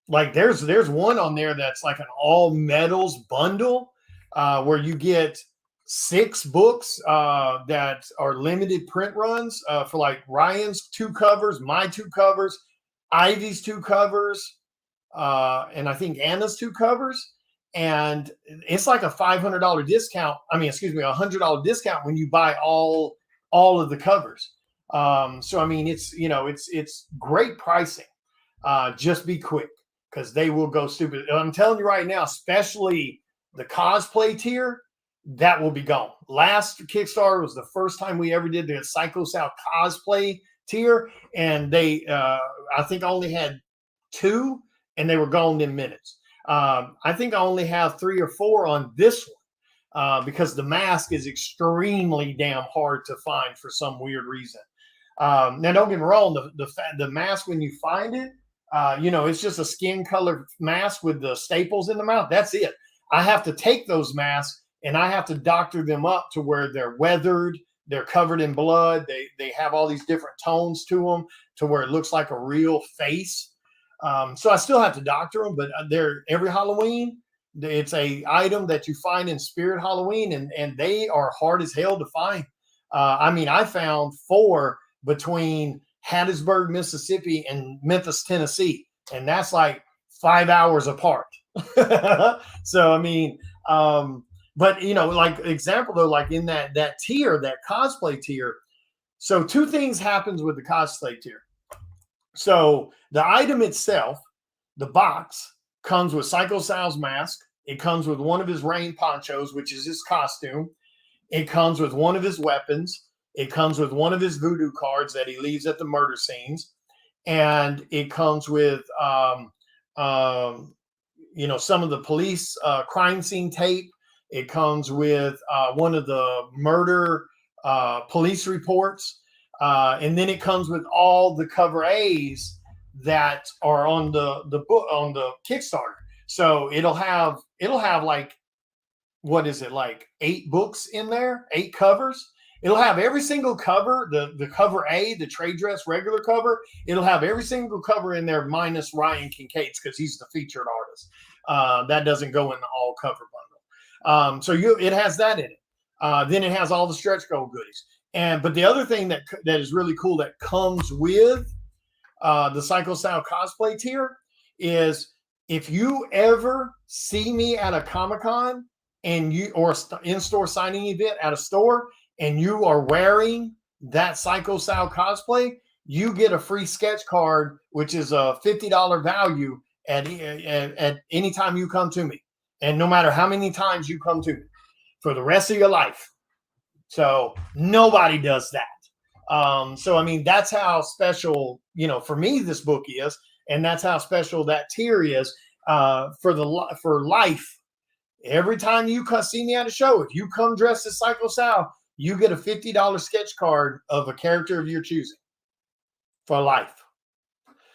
Like there's one on there that's like an all medals bundle, where you get 6 books that are limited print runs for like Ryan's 2 covers, my 2 covers, Ivy's 2 covers, and I think Anna's 2 covers. And it's like a $500 discount. I mean, excuse me, $100 discount when you buy all of the covers. So I mean, it's great pricing. Just be quick, because they will go stupid. I'm telling you right now, especially the cosplay tier, that will be gone. Last Kickstarter was the first time we ever did the Psycho Sal cosplay tier, and they, I think, I only had 2, and they were gone in minutes. I think I only have 3 or 4 on this one, because the mask is extremely damn hard to find for some weird reason. Now, don't get me wrong, the mask, when you find it, it's just a skin color mask with the staples in the mouth. That's it. I have to take those masks and I have to doctor them up to where they're weathered, they're covered in blood, they have all these different tones to them to where it looks like a real face. So I still have to doctor them, but they're every Halloween. It's a item that you find in Spirit Halloween, and they are hard as hell to find. I mean, I found 4 between Hattiesburg, Mississippi, and Memphis, Tennessee, and that's like 5 hours apart. So I mean, but you know, like example though, like in that tier, that cosplay tier. So 2 things happens with the cosplay tier. So the item itself, the box, comes with Psycho Sal's mask. It comes with one of his rain ponchos, which is his costume. It comes with one of his weapons. It comes with one of his voodoo cards that he leaves at the murder scenes. And it comes with, you know, some of the police crime scene tape. It comes with one of the murder police reports. And then it comes with all the cover A's that are on the book, on the Kickstarter. So it'll have like, what is it, like 8 books in there, 8 covers. It'll have every single cover, the cover A, the trade dress regular cover. It'll have every single cover in there minus Ryan Kincaid's, because he's the featured artist. That doesn't go in the all cover bundle. So it has that in it. Then it has all the stretch goal goodies. But the other thing that is really cool that comes with the Psycho Sal cosplay tier is, if you ever see me at a Comic-Con and you, or in-store signing event at a store, and you are wearing that Psycho Sal cosplay, you get a free sketch card, which is a $50 value at any time you come to me, and no matter how many times you come to me for the rest of your life. So nobody does that. So I mean, that's how special, you know, for me this book is, and that's how special that tier is for life. Every time you see me at a show, if you come dressed as Psycho Sal, you get a $50 sketch card of a character of your choosing for life.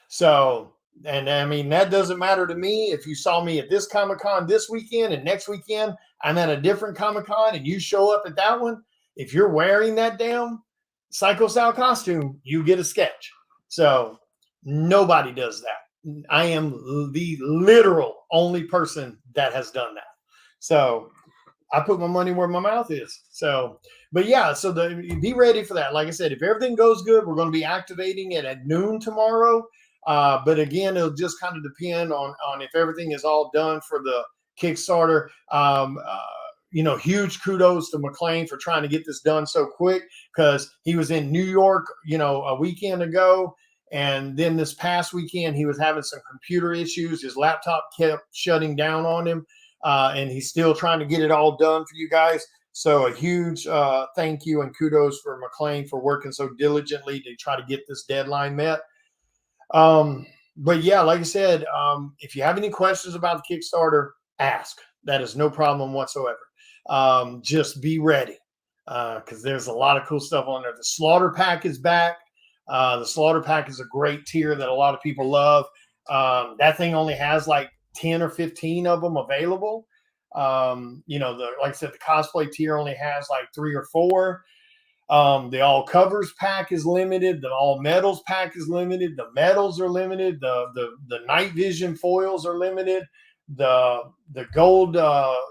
So, and I mean, that doesn't matter to me. If you saw me at this Comic-Con this weekend and next weekend I'm at a different Comic-Con and you show up at that one, if you're wearing that damn Psycho Sal costume, you get a sketch. So nobody does that. I am the literal only person that has done that. So I put my money where my mouth is. So, but yeah, so be ready for that. Like I said, if everything goes good, we're going to be activating it at noon tomorrow. But again, it'll just kind of depend on if everything is all done for the Kickstarter. You know, huge kudos to McLean for trying to get this done so quick, because he was in New York, you know, a weekend ago. And then this past weekend, he was having some computer issues. His laptop kept shutting down on him. And he's still trying to get it all done for you guys. So a huge thank you and kudos for McLean for working so diligently to try to get this deadline met. But yeah, like I said, if you have any questions about the Kickstarter, ask. That is no problem whatsoever. Just be ready, because there's a lot of cool stuff on there. The Slaughter Pack is back. The Slaughter Pack is a great tier that a lot of people love. That thing only has like 10 or 15 of them available. You know, like I said, the cosplay tier only has like 3 or 4. The all covers pack is limited. The all metals pack is limited. The medals are limited. The night vision foils are limited. The gold,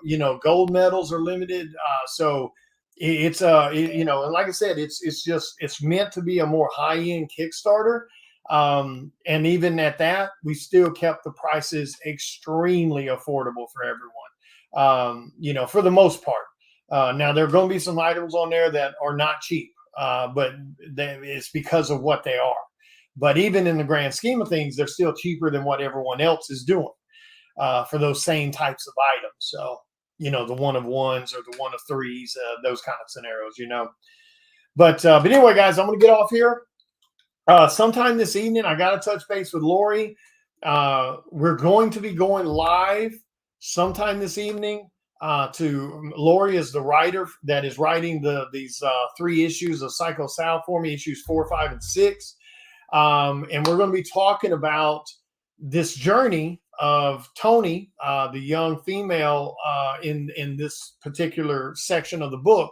you know, gold medals are limited. So it's you know, and like I said, it's meant to be a more high end Kickstarter. And even at that, we still kept the prices extremely affordable for everyone, you know, for the most part. Now there are going to be some items on there that are not cheap, but it's because of what they are. But even in the grand scheme of things, they're still cheaper than what everyone else is doing for those same types of items. So, you know, the 1 of 1s or the 1 of 3s, those kind of scenarios, you know. But anyway, guys, I'm going to get off here. Sometime this evening, I got to touch base with Lori. We're going to be going live sometime this evening. Lori is the writer that is writing these 3 issues of Psycho Sal for me, issues 4, 5, and 6. And we're going to be talking about this journey of Tony, the young female in this particular section of the book,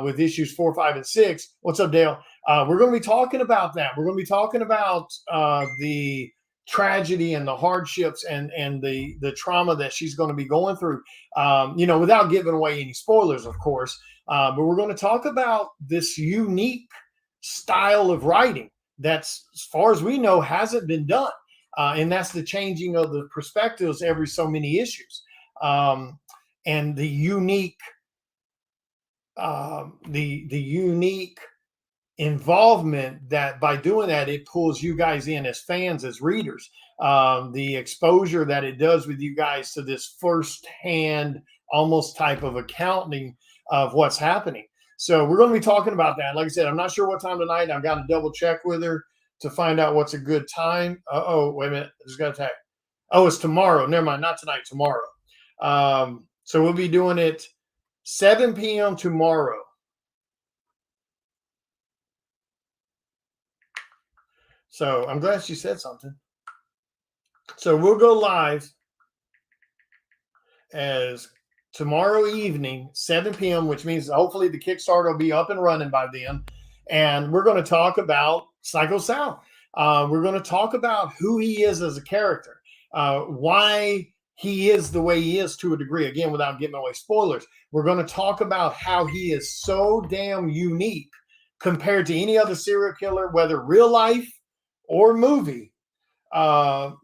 with issues 4, 5, and 6. What's up, Dale? We're going to be talking about that. We're going to be talking about the tragedy and the hardships and the trauma that she's going to be going through. Without giving away any spoilers, of course. But we're going to talk about this unique style of writing that's, as far as we know, hasn't been done. And that's the changing of the perspectives every so many issues. And the unique involvement that by doing that, it pulls you guys in as fans, as readers. The exposure that it does with you guys to this firsthand, almost type of accounting of what's happening. So we're going to be talking about that. Like I said, I'm not sure what time tonight. I've got to double check with her to find out what's a good time. Oh, wait a minute. I just got to tag. Oh, it's tomorrow. Never mind. Not tonight, tomorrow. So we'll be doing it 7 p.m. tomorrow. So I'm glad she said something. So we'll go live as tomorrow evening, 7 p.m., which means hopefully the Kickstarter will be up and running by then. And we're going to talk about Psycho Sal. We're going to talk about who he is as a character, why he is the way he is to a degree. Again, without giving away spoilers, we're going to talk about how he is so damn unique compared to any other serial killer, whether real life or movie. That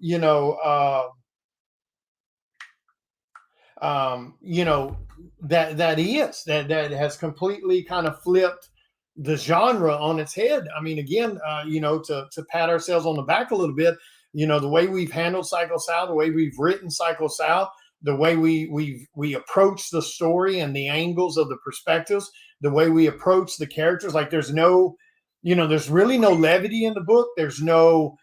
he is, that has completely kind of flipped the genre on its head. I mean, again, to pat ourselves on the back a little bit, the way we've handled Psycho Sal, the way we've written Psycho Sal, the way we approach the story and the angles of the perspectives, the way we approach the characters. Like there's really no levity in the book. There's no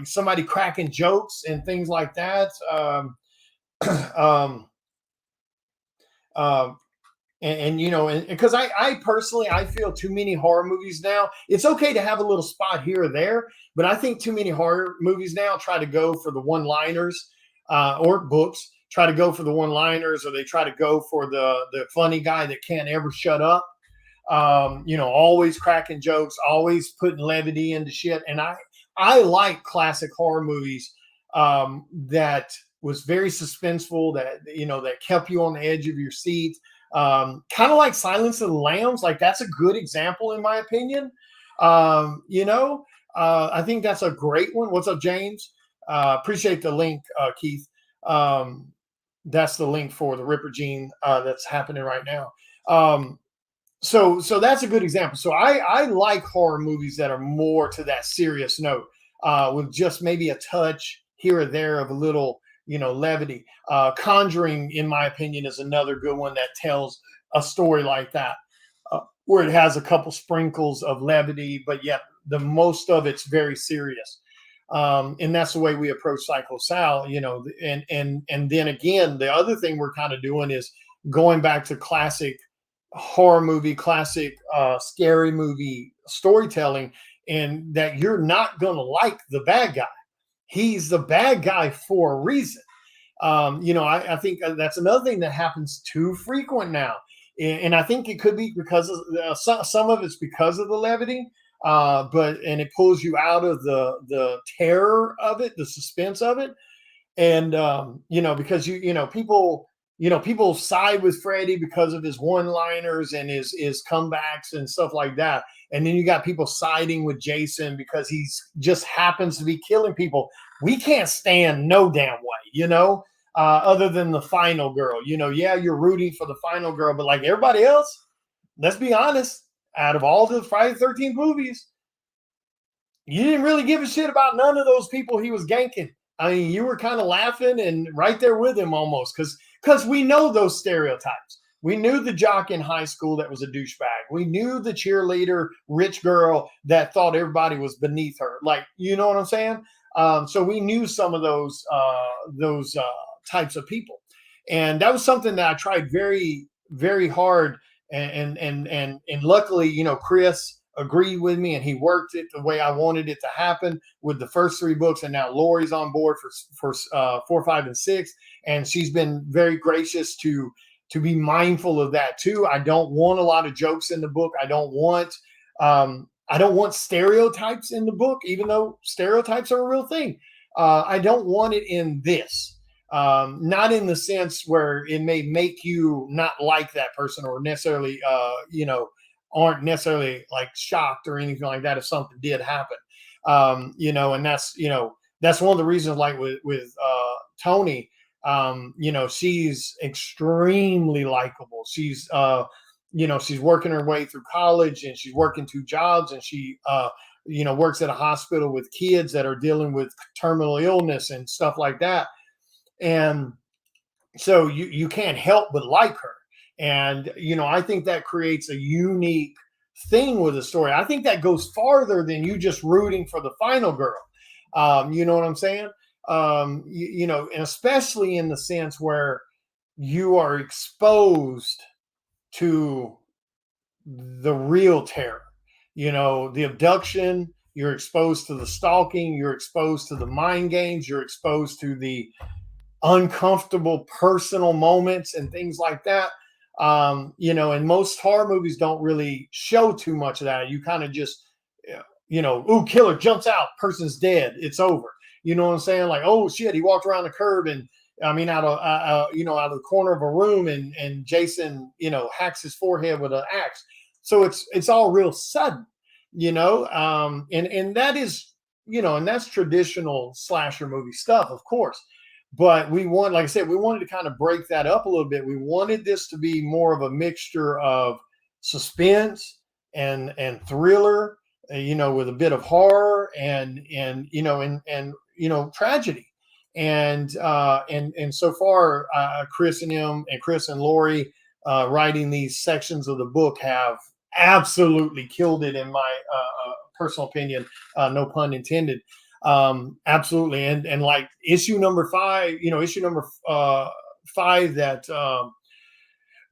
somebody cracking jokes and things like that. Because I personally, I feel too many horror movies now. It's okay to have a little spot here or there, but I think too many horror movies now try to go for the one-liners, or books try to go for the one-liners, or they try to go for the funny guy that can't ever shut up. Always cracking jokes, always putting levity into shit. And I like classic horror movies that was very suspenseful, that kept you on the edge of your seat. Kind of like Silence of the Lambs. Like that's a good example in my opinion. I think that's a great one. What's up, James? Appreciate the link, Keith. That's the link for the Ripper Gene that's happening right now. So that's a good example. So I like horror movies that are more to that serious note, with just maybe a touch here or there of a little, levity. Conjuring, in my opinion, is another good one that tells a story like that, where it has a couple sprinkles of levity, but yet the most of it's very serious. And that's the way we approach Psycho Sal, and then again, the other thing we're kind of doing is going back to classic horror movie, classic scary movie storytelling, and that you're not going to like the bad guy. He's the bad guy for a reason. I think that's another thing that happens too frequent now. And I think it could be because of some of it's because of the levity, and it pulls you out of the terror of it, the suspense of it. And, because people side with Freddy because of his one-liners and his comebacks and stuff like that. And then you got people siding with Jason because he's just happens to be killing people. We can't stand no damn way, other than the final girl. Yeah, you're rooting for the final girl, but like everybody else, let's be honest, out of all the Friday the 13th movies, you didn't really give a shit about none of those people he was ganking. I mean, you were kind of laughing and right there with him almost, because we know those stereotypes. We knew the jock in high school that was a douchebag. We knew the cheerleader, rich girl that thought everybody was beneath her. Like, you know what I'm saying? So we knew some of those types of people, and that was something that I tried very, very hard. And luckily, Chris agreed with me, and he worked it the way I wanted it to happen with the first 3 books. And now Lori's on board for 4, 5, and 6, and she's been very gracious to be mindful of that too. I don't want a lot of jokes in the book. I don't want stereotypes in the book, even though stereotypes are a real thing. I don't want it in this. Not in the sense where it may make you not like that person or necessarily, aren't necessarily like shocked or anything like that if something did happen. And that's one of the reasons, like with Tony, she's extremely likable. She's working her way through college and she's working 2 jobs, and she works at a hospital with kids that are dealing with terminal illness and stuff like that. And so you can't help but like her. And I think that creates a unique thing with the story. I think that goes farther than you just rooting for the final girl. You know what I'm saying? And especially in the sense where you are exposed to the real terror, the abduction, you're exposed to the stalking, you're exposed to the mind games, you're exposed to the uncomfortable personal moments and things like that. And most horror movies don't really show too much of that. You kind of just, ooh, killer jumps out, person's dead, it's over. You know what I'm saying? Like, oh shit, he walked around the curb and out of the corner of a room, and Jason, hacks his forehead with an axe. So it's all real sudden, and that is, and that's traditional slasher movie stuff, of course. But like I said, we wanted to kind of break that up a little bit. We wanted this to be more of a mixture of suspense and thriller, with a bit of horror and tragedy. And so far, Chris and Lori writing these sections of the book have absolutely killed it, in my personal opinion, no pun intended. Absolutely. And like issue number 5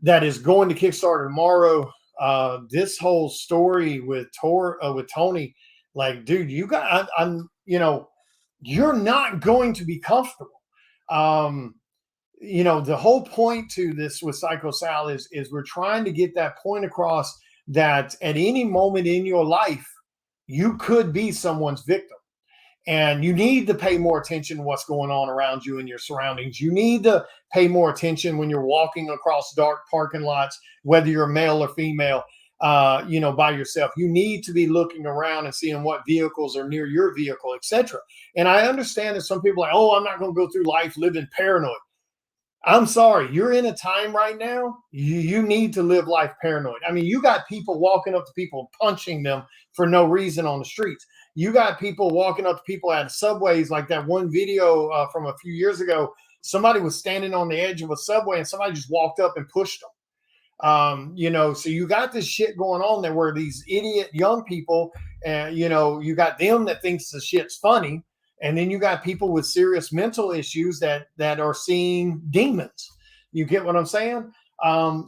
that is going to Kickstarter tomorrow. This whole story with Tony, like, dude, you're not going to be comfortable. The whole point to this with Psycho Sal is we're trying to get that point across that at any moment in your life, you could be someone's victim. And you need to pay more attention to what's going on around you and your surroundings. You need to pay more attention when you're walking across dark parking lots, whether you're male or female, by yourself. You need to be looking around and seeing what vehicles are near your vehicle, etc. And I understand that some people are like, oh, I'm not going to go through life living paranoid. I'm sorry, you're in a time right now, you need to live life paranoid. I mean, you got people walking up to people, punching them for no reason on the streets. You got people walking up to people at subways, like that one video from a few years ago. Somebody was standing on the edge of a subway and somebody just walked up and pushed them. So you got this shit going on there where these idiot young people, you got them that thinks the shit's funny. And then you got people with serious mental issues that are seeing demons. You get what I'm saying? And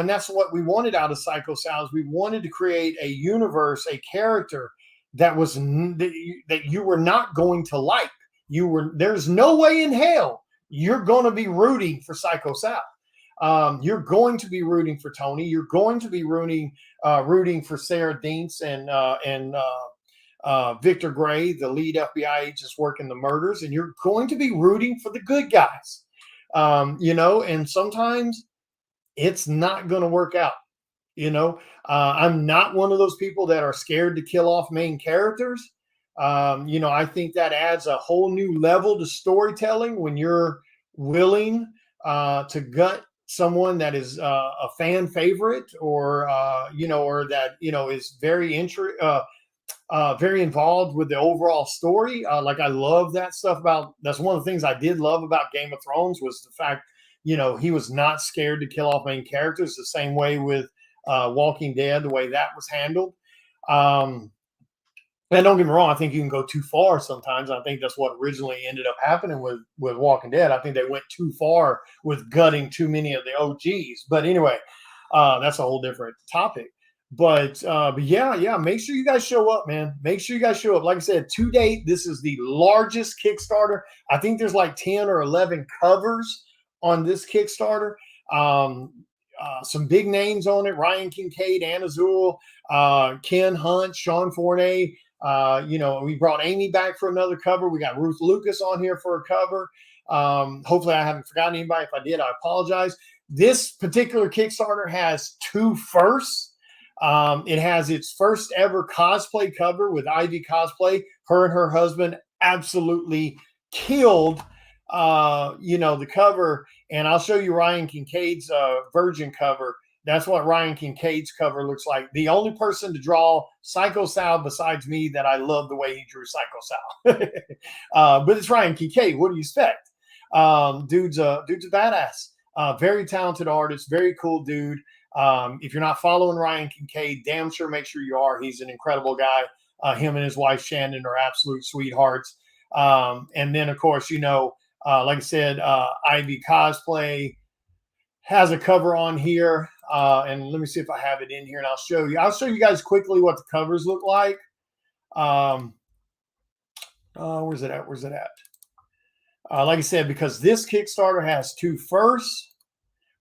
that's what we wanted out of Psycho Sal. We wanted to create a universe, a character that was that you were not going to like. There's no way in hell you're going to be rooting for Psycho Sal. You're going to be rooting for Tony. You're going to be rooting for Sarah Deans and Victor Gray, the lead FBI agents working the murders, and you're going to be rooting for the good guys. And sometimes it's not going to work out. I'm not one of those people that are scared to kill off main characters. I think that adds a whole new level to storytelling when you're willing to gut someone that is a fan favorite, or that is very involved with the overall story. Like, I love that stuff that's one of the things I did love about Game of Thrones, was the fact, he was not scared to kill off main characters, the same way with Walking Dead, the way that was handled. And don't get me wrong, I think you can go too far sometimes. I think that's what originally ended up happening with Walking Dead. I think they went too far with gutting too many of the OGs. But anyway, that's a whole different topic. But yeah, make sure you guys show up, man. Make sure you guys show up. Like I said, to date, this is the largest Kickstarter. I think there's like 10 or 11 covers on this Kickstarter. Some big names on it: Ryan Kincaid, Anna Zul, Ken Hunt, Sean Forney, You know, we brought Amy back for another cover. We got Ruth Lucas on here for a cover. Hopefully I haven't forgotten anybody. If I did, I apologize. This particular Kickstarter has 2 firsts. It has its first ever cosplay cover with Ivy Cosplay. Her and her husband absolutely killed, you know, the cover. And I'll show you Ryan Kincaid's Virgin cover. That's what Ryan Kincaid's cover looks like. The only person to draw Psycho Sal besides me that I love the way he drew Psycho Sal. But it's Ryan Kincaid. What do you expect? Dude's a badass. Very talented artist. Very cool dude. If you're not following Ryan Kincaid, damn sure make sure you are. He's an incredible guy. Him and his wife Shannon are absolute sweethearts. And then, of course, you know, like I said, Ivy Cosplay has a cover on here. And let me see if I have it in here, and I'll show you. I'll show you guys quickly what the covers look like. Where's it at? Where's it at? Like I said, because this Kickstarter has 2 firsts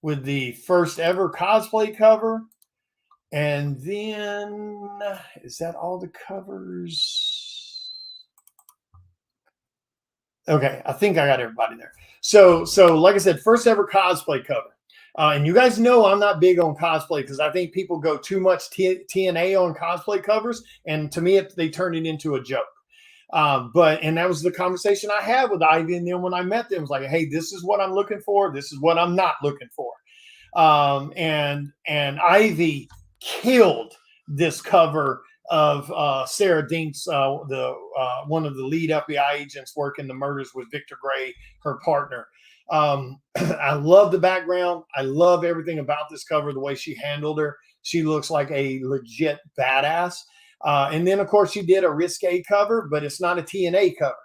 with the first ever cosplay cover. And then, is that all the covers? Okay, I think I got everybody there. So like I said, first ever cosplay cover. And you guys know I'm not big on cosplay because I think people go too much TNA on cosplay covers. And to me, they turn it into a joke. And that was the conversation I had with Ivy and them when I met them. It was like, hey, this is what I'm looking for. This is what I'm not looking for. And Ivy killed this cover of Sarah Dinks, one of the lead FBI agents working the murders with Victor Gray, her partner. I love the background. I love everything about this cover, the way she handled her. She looks like a legit badass. And then, of course, she did a risque cover, but it's not a TNA cover.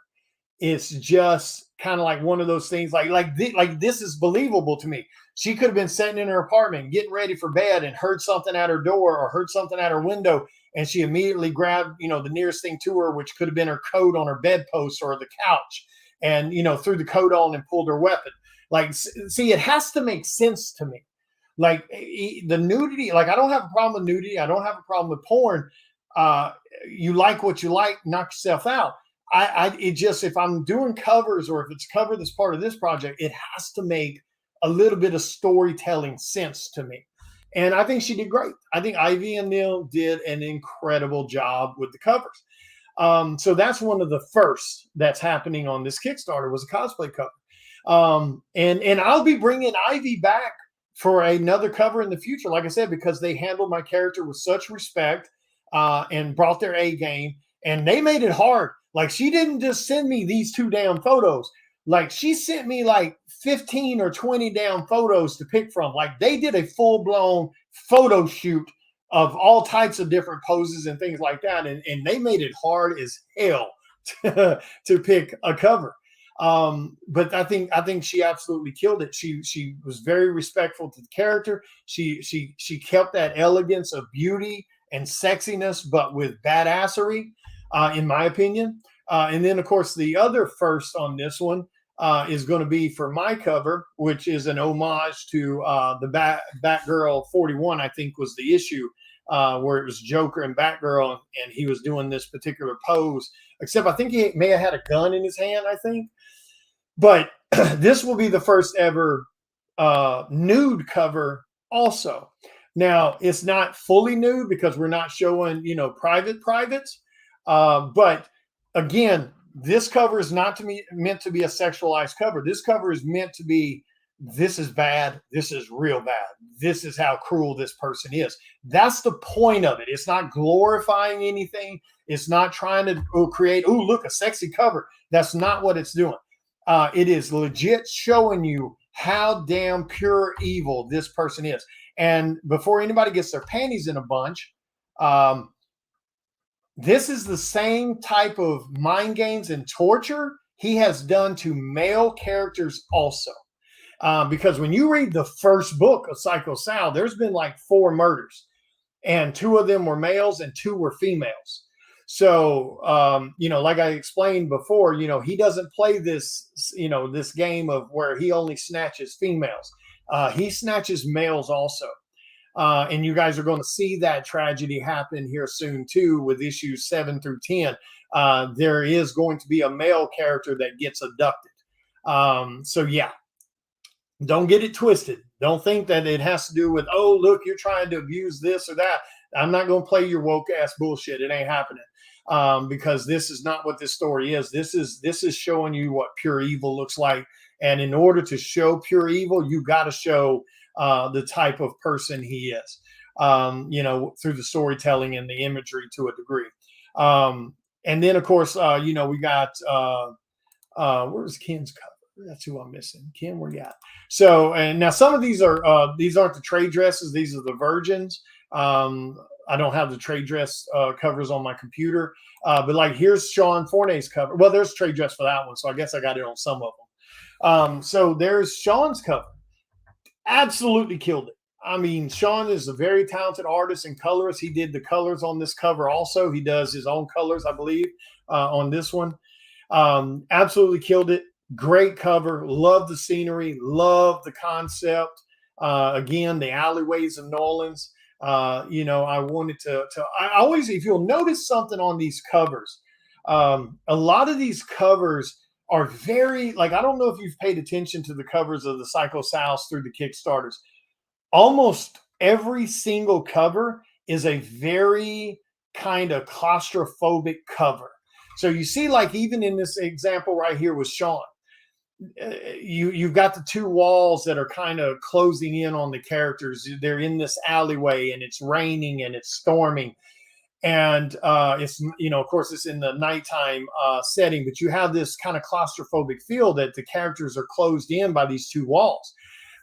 It's just kind of like one of those things like this is believable to me. She could have been sitting in her apartment, getting ready for bed, and heard something at her door or heard something at her window. And she immediately grabbed, you know, the nearest thing to her, which could have been her coat on her bedpost or the couch, and, you know, threw the coat on and pulled her weapon. Like, see, it has to make sense to me. Like the nudity, like I don't have a problem with nudity. I don't have a problem with porn. You like what you like, knock yourself out. It just, if I'm doing covers or if it's a cover that's part of this project, it has to make a little bit of storytelling sense to me. And I think she did great. I think Ivy and Neil did an incredible job with the covers. So that's one of the firsts that's happening on this Kickstarter was a cosplay cover. And I'll be bringing Ivy back for another cover in the future, like I said, because they handled my character with such respect and brought their A game, and they made it hard. Like, she didn't just send me these 2 damn photos. Like, she sent me like 15 or 20 damn photos to pick from. Like, they did a full-blown photo shoot of all types of different poses and things like that. And they made it hard as hell to pick a cover. But I think she absolutely killed it. She was very respectful to the character. She kept that elegance of beauty and sexiness, but with badassery, in my opinion. And then, of course, the other first on this one is going to be for my cover, which is an homage to the Batgirl 41, I think was the issue, where it was Joker and Batgirl, and he was doing this particular pose, except I think he may have had a gun in his hand, I think. But this will be the first ever nude cover also. Now, it's not fully nude because we're not showing, you know, privates. But again, this cover is not meant to be a sexualized cover. This cover is meant to be, this is bad. This is real bad. This is how cruel this person is. That's the point of it. It's not glorifying anything. It's not trying to create, oh, look, a sexy cover. That's not what it's doing. It is legit showing you how damn pure evil this person is. And before anybody gets their panties in a bunch, this is the same type of mind games and torture he has done to male characters also. Because when you read the first book of Psycho Sal, there's been like 4 murders, and 2 of them were males and 2 were females. So, you know, like I explained before, you know, he doesn't play this, you know, this game of where he only snatches females. He snatches males also. And you guys are going to see that tragedy happen here soon too, with issues 7 through 10. There is going to be a male character that gets abducted. So yeah, don't get it twisted. Don't think that it has to do with, oh, look, you're trying to abuse this or that. I'm not going to play your woke ass bullshit. It ain't happening. Because this is not what this story is. This is showing you what pure evil looks like. And in order to show pure evil, you got to show the type of person he is, through the storytelling and the imagery to a degree. And then, of course, we got, where's Ken's cover? That's who I'm missing. Ken, where you at? So, and now some of these aren't the trade dresses. These are the virgins. I don't have the trade dress covers on my computer, but like here's Sean Forney's cover. Well, there's trade dress for that one, so I guess I got it on some of them. So there's Sean's cover. Absolutely killed it. I mean, Sean is a very talented artist and colorist. He did the colors on this cover also. He does his own colors, I believe, on this one. Absolutely killed it. Great cover. Love the scenery. Love the concept. Again, the alleyways of New Orleans. I wanted I always, if you'll notice something on these covers, a lot of these covers are very, like, I don't know if you've paid attention to the covers of the Psycho Sals through the Kickstarters. Almost every single cover is a very kind of claustrophobic cover. So you see, like, even in this example right here with Sean, you've got the two walls that are kind of closing in on the characters. They're in this alleyway and it's raining and it's storming, and it's, of course it's in the nighttime setting, but you have this kind of claustrophobic feel that the characters are closed in by these two walls.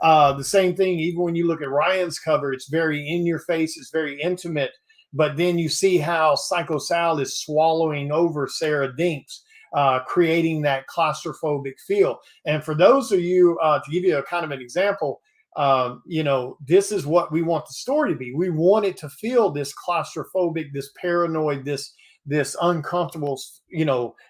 The same thing, even when you look at Ryan's cover, it's very in your face, it's very intimate, but then you see how Psycho Sal is swallowing over Sarah Dinks, creating that claustrophobic feel. And for those of you, to give you a kind of an example, this is what we want the story to be. We want it to feel this claustrophobic, this paranoid, this uncomfortable,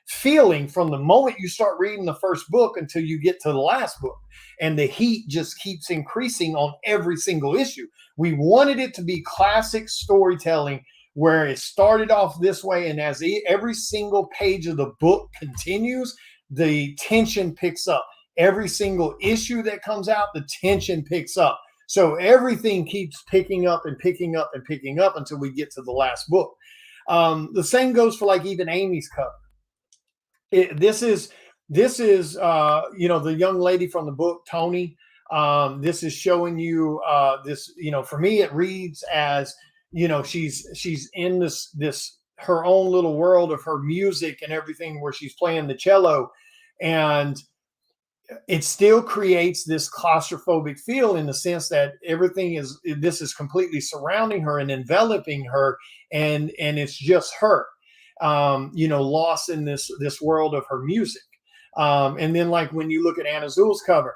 feeling from the moment you start reading the first book until you get to the last book. And the heat just keeps increasing on every single issue. We wanted it to be classic storytelling, where it started off this way, and as every single page of the book continues, the tension picks up. Every single issue that comes out, the tension picks up. So everything keeps picking up and picking up and picking up until we get to the last book. The same goes for, like, even Amy's cover. This is the young lady from the book, Tony. This is showing you this. For me, it reads as, she's in this her own little world of her music and everything, where she's playing the cello, and it still creates this claustrophobic feel, in the sense that this is completely surrounding her and enveloping her, and it's just her, lost in this world of her music. And then, like, when you look at Anna Zul's cover,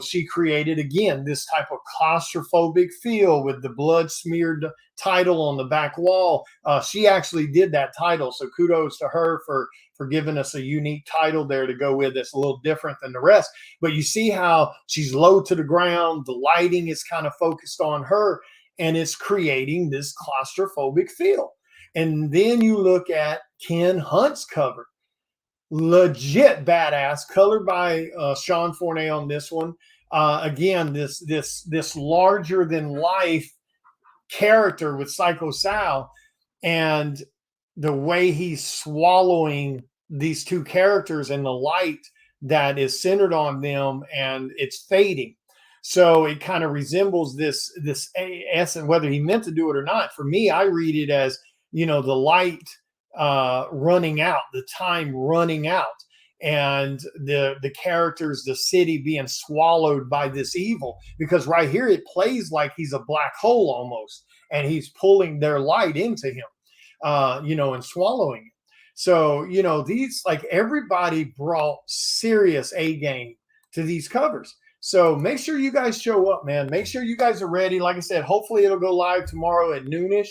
she created, again, this type of claustrophobic feel with the blood smeared title on the back wall. She actually did that title, so kudos to her for giving us a unique title there to go with. That's a little different than the rest. But you see how she's low to the ground, the lighting is kind of focused on her, and it's creating this claustrophobic feel. And then you look at Ken Hunt's cover. Legit badass, colored by Sean Forney on this one. Again, this larger than life character with Psycho Sal, and the way he's swallowing these two characters and the light that is centered on them, and it's fading. So it kind of resembles this essence, whether he meant to do it or not. For me, I read it as, the light running out, the time running out, and the characters, the city being swallowed by this evil. Because right here it plays like he's a black hole almost, and he's pulling their light into him, and swallowing it. So, these, like, everybody brought serious A game to these covers. So make sure you guys show up, man. Make sure you guys are ready. Like I said, hopefully it'll go live tomorrow at noonish.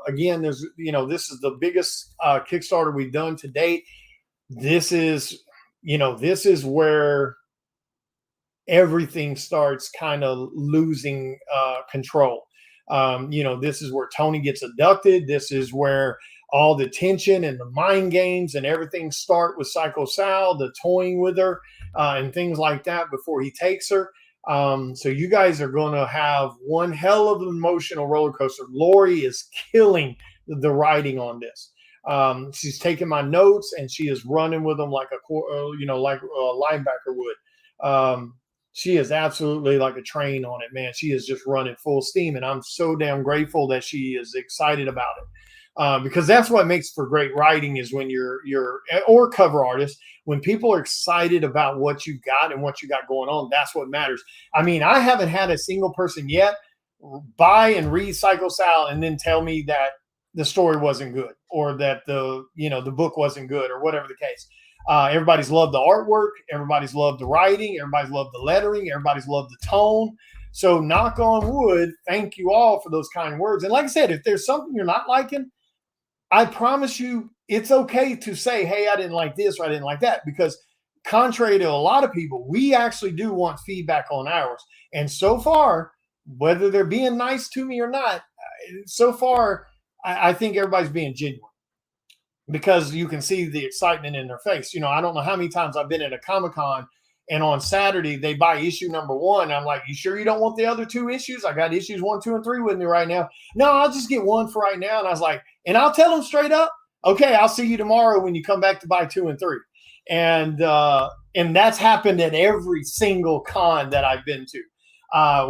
Again, there's, this is the biggest Kickstarter we've done to date. This is where everything starts kind of losing control. This is where Tony gets abducted. This is where all the tension and the mind games and everything start with Psycho Sal, the toying with her and things like that before he takes her. So you guys are going to have one hell of an emotional roller coaster. Lori is killing the writing on this. She's taking my notes and she is running with them like like a linebacker would. She is absolutely like a train on it, man. She is just running full steam, and I'm so damn grateful that she is excited about it. Because that's what makes for great writing is when you're or cover artist, when people are excited about what you got and what you got going on, that's what matters. I mean, I haven't had a single person yet buy and read Psycho Sal and then tell me that the story wasn't good or that the book wasn't good or whatever the case. Everybody's loved the artwork. Everybody's loved the writing. Everybody's loved the lettering. Everybody's loved the tone. So knock on wood, thank you all for those kind words. And like I said, if there's something you're not liking, I promise you it's okay to say, hey, I didn't like this or I didn't like that, because contrary to a lot of people, we actually do want feedback on ours. And so far, whether they're being nice to me or not, so far, I think everybody's being genuine, because you can see the excitement in their face. I don't know how many times I've been at a Comic-Con and on Saturday they buy issue number 1. I'm like, you sure you don't want the other 2 issues? I got issues 1, 2, and 3 with me right now. No, I'll just get 1 for right now. And I was like, and I'll tell them straight up, okay, I'll see you tomorrow when you come back to buy 2 and 3. And that's happened at every single con that I've been to,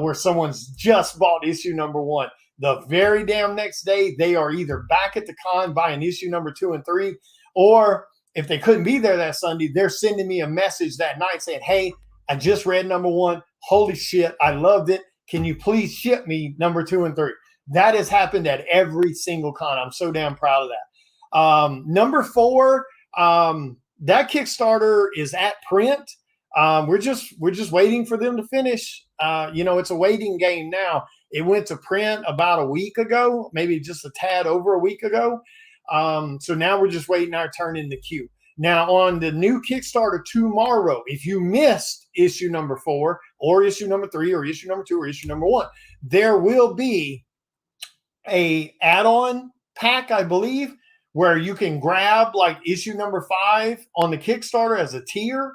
where someone's just bought issue number 1. The very damn next day, they are either back at the con buying issue number 2 and 3, or if they couldn't be there that Sunday, they're sending me a message that night saying, hey, I just read number 1. Holy shit, I loved it. Can you please ship me number 2 and 3? That has happened at every single con. I'm so damn proud of that. Number 4, that Kickstarter is at print. We're just waiting for them to finish. It's a waiting game now. It went to print about a week ago, maybe just a tad over a week ago. So now we're just waiting our turn in the queue. Now on the new Kickstarter tomorrow, if you missed issue number 4 or issue number 3 or issue number 2 or issue number 1, there will be a add-on pack, I believe, where you can grab like issue number 5 on the Kickstarter as a tier.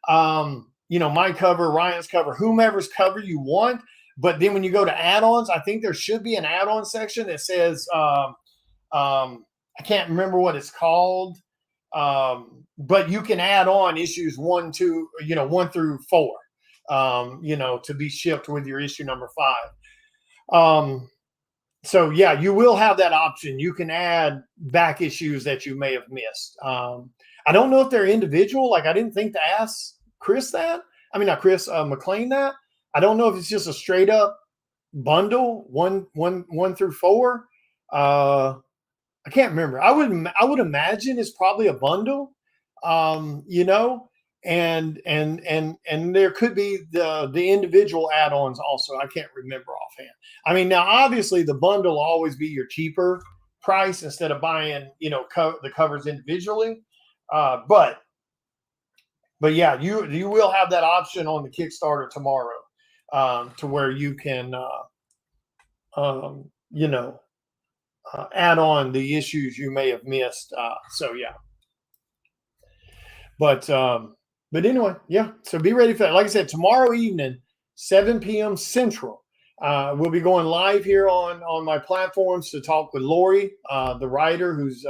My cover, Ryan's cover, whomever's cover you want. But then when you go to add-ons, I think there should be an add-on section that says, I can't remember what it's called, but you can add on issues 1 through 4, to be shipped with your issue number 5. So yeah, you will have that option. You can add back issues that you may have missed. I don't know if they're individual. Like I didn't think to ask Chris that. I mean, not Chris, McLean that. I don't know if it's just a straight up bundle, 1 through 4. I can't remember. I would imagine it's probably a bundle, and there could be the individual add-ons also. I can't remember offhand. I mean, now obviously the bundle will always be your cheaper price instead of buying, the covers individually. But yeah, you will have that option on the Kickstarter tomorrow, to where you can, add on the issues you may have missed. So yeah. But anyway, yeah. So be ready for that. Like I said, tomorrow evening, 7 p.m. Central, we'll be going live here on my platforms to talk with Lori, the writer who's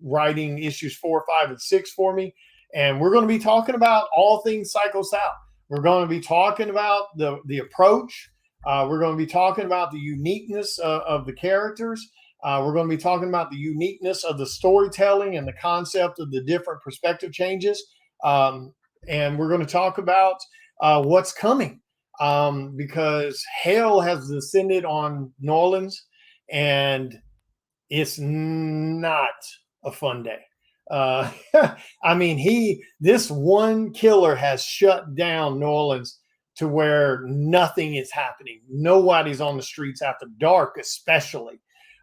writing issues 4, 5, and 6 for me. And we're going to be talking about all things Psycho Sal. We're going to be talking about the approach. We're going to be talking about the uniqueness of the characters. We're going to be talking about the uniqueness of the storytelling and the concept of the different perspective changes. And we're going to talk about what's coming, because hell has descended on New Orleans, and it's not a fun day. I mean, this one killer has shut down New Orleans to where nothing is happening. Nobody's on the streets after dark, especially,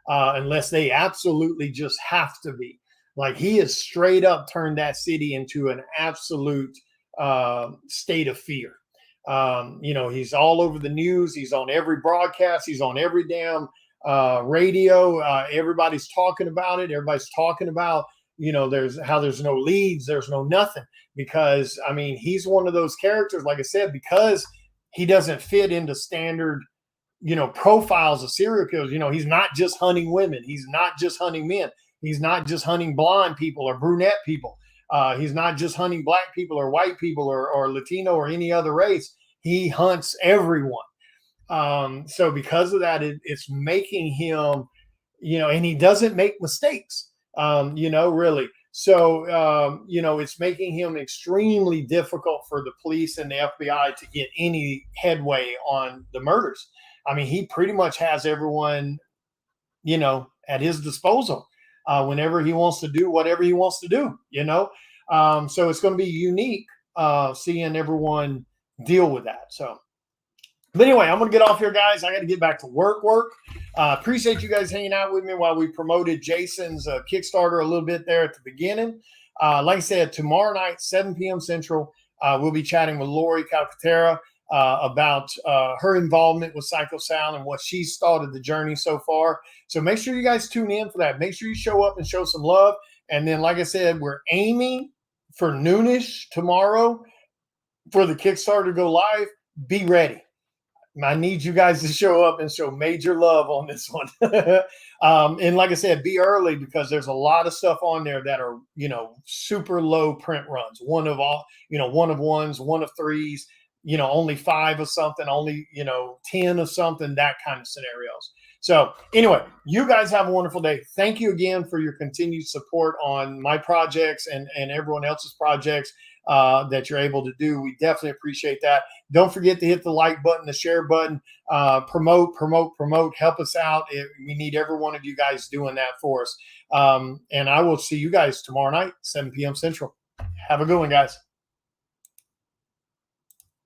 unless they absolutely just have to be. Like, he has straight up turned that city into an absolute state of fear. You know, he's all over the news. He's on every broadcast. He's on every damn radio. Everybody's talking about it. Everybody's talking about, you know, there's no leads, there's no nothing, because I mean, he's one of those characters, like I said, because he doesn't fit into standard, you know, profiles of serial killers. You know, he's not just hunting women. He's not just hunting men. He's not just hunting blonde people or brunette people. He's not just hunting black people or white people or Latino or any other race. He hunts everyone. So because of that, it's making him, you know, and he doesn't make mistakes, you know, really. So, you know, it's making him extremely difficult for the police and the FBI to get any headway on the murders. I mean, he pretty much has everyone, you know, at his disposal whenever he wants to do whatever he wants to do, you know. So it's going to be unique seeing everyone deal with that. So, but anyway, I'm going to get off here, guys. I got to get back to work. Appreciate you guys hanging out with me while we promoted Jason's Kickstarter a little bit there at the beginning. Like I said, tomorrow night, 7 p.m. Central, we'll be chatting with Lori Calcaterra about her involvement with Psycho Sound and what she's started the journey so far. So make sure you guys tune in for that. Make sure you show up and show some love. And then, like I said, we're aiming for noonish tomorrow for the Kickstarter to go live. Be ready. I need you guys to show up and show major love on this one. And like I said, be early, because there's a lot of stuff on there that are, you know, super low print runs. One of ones, one of threes, you know, only 5 of something, only, you know, 10 of something, that kind of scenarios. So anyway, you guys have a wonderful day. Thank you again for your continued support on my projects and everyone else's projects that you're able to do. We definitely appreciate that. Don't forget to hit the like button, the share button, promote, help us out. We need every one of you guys doing that for us. And I will see you guys tomorrow night, 7 p.m. Central. Have a good one, guys.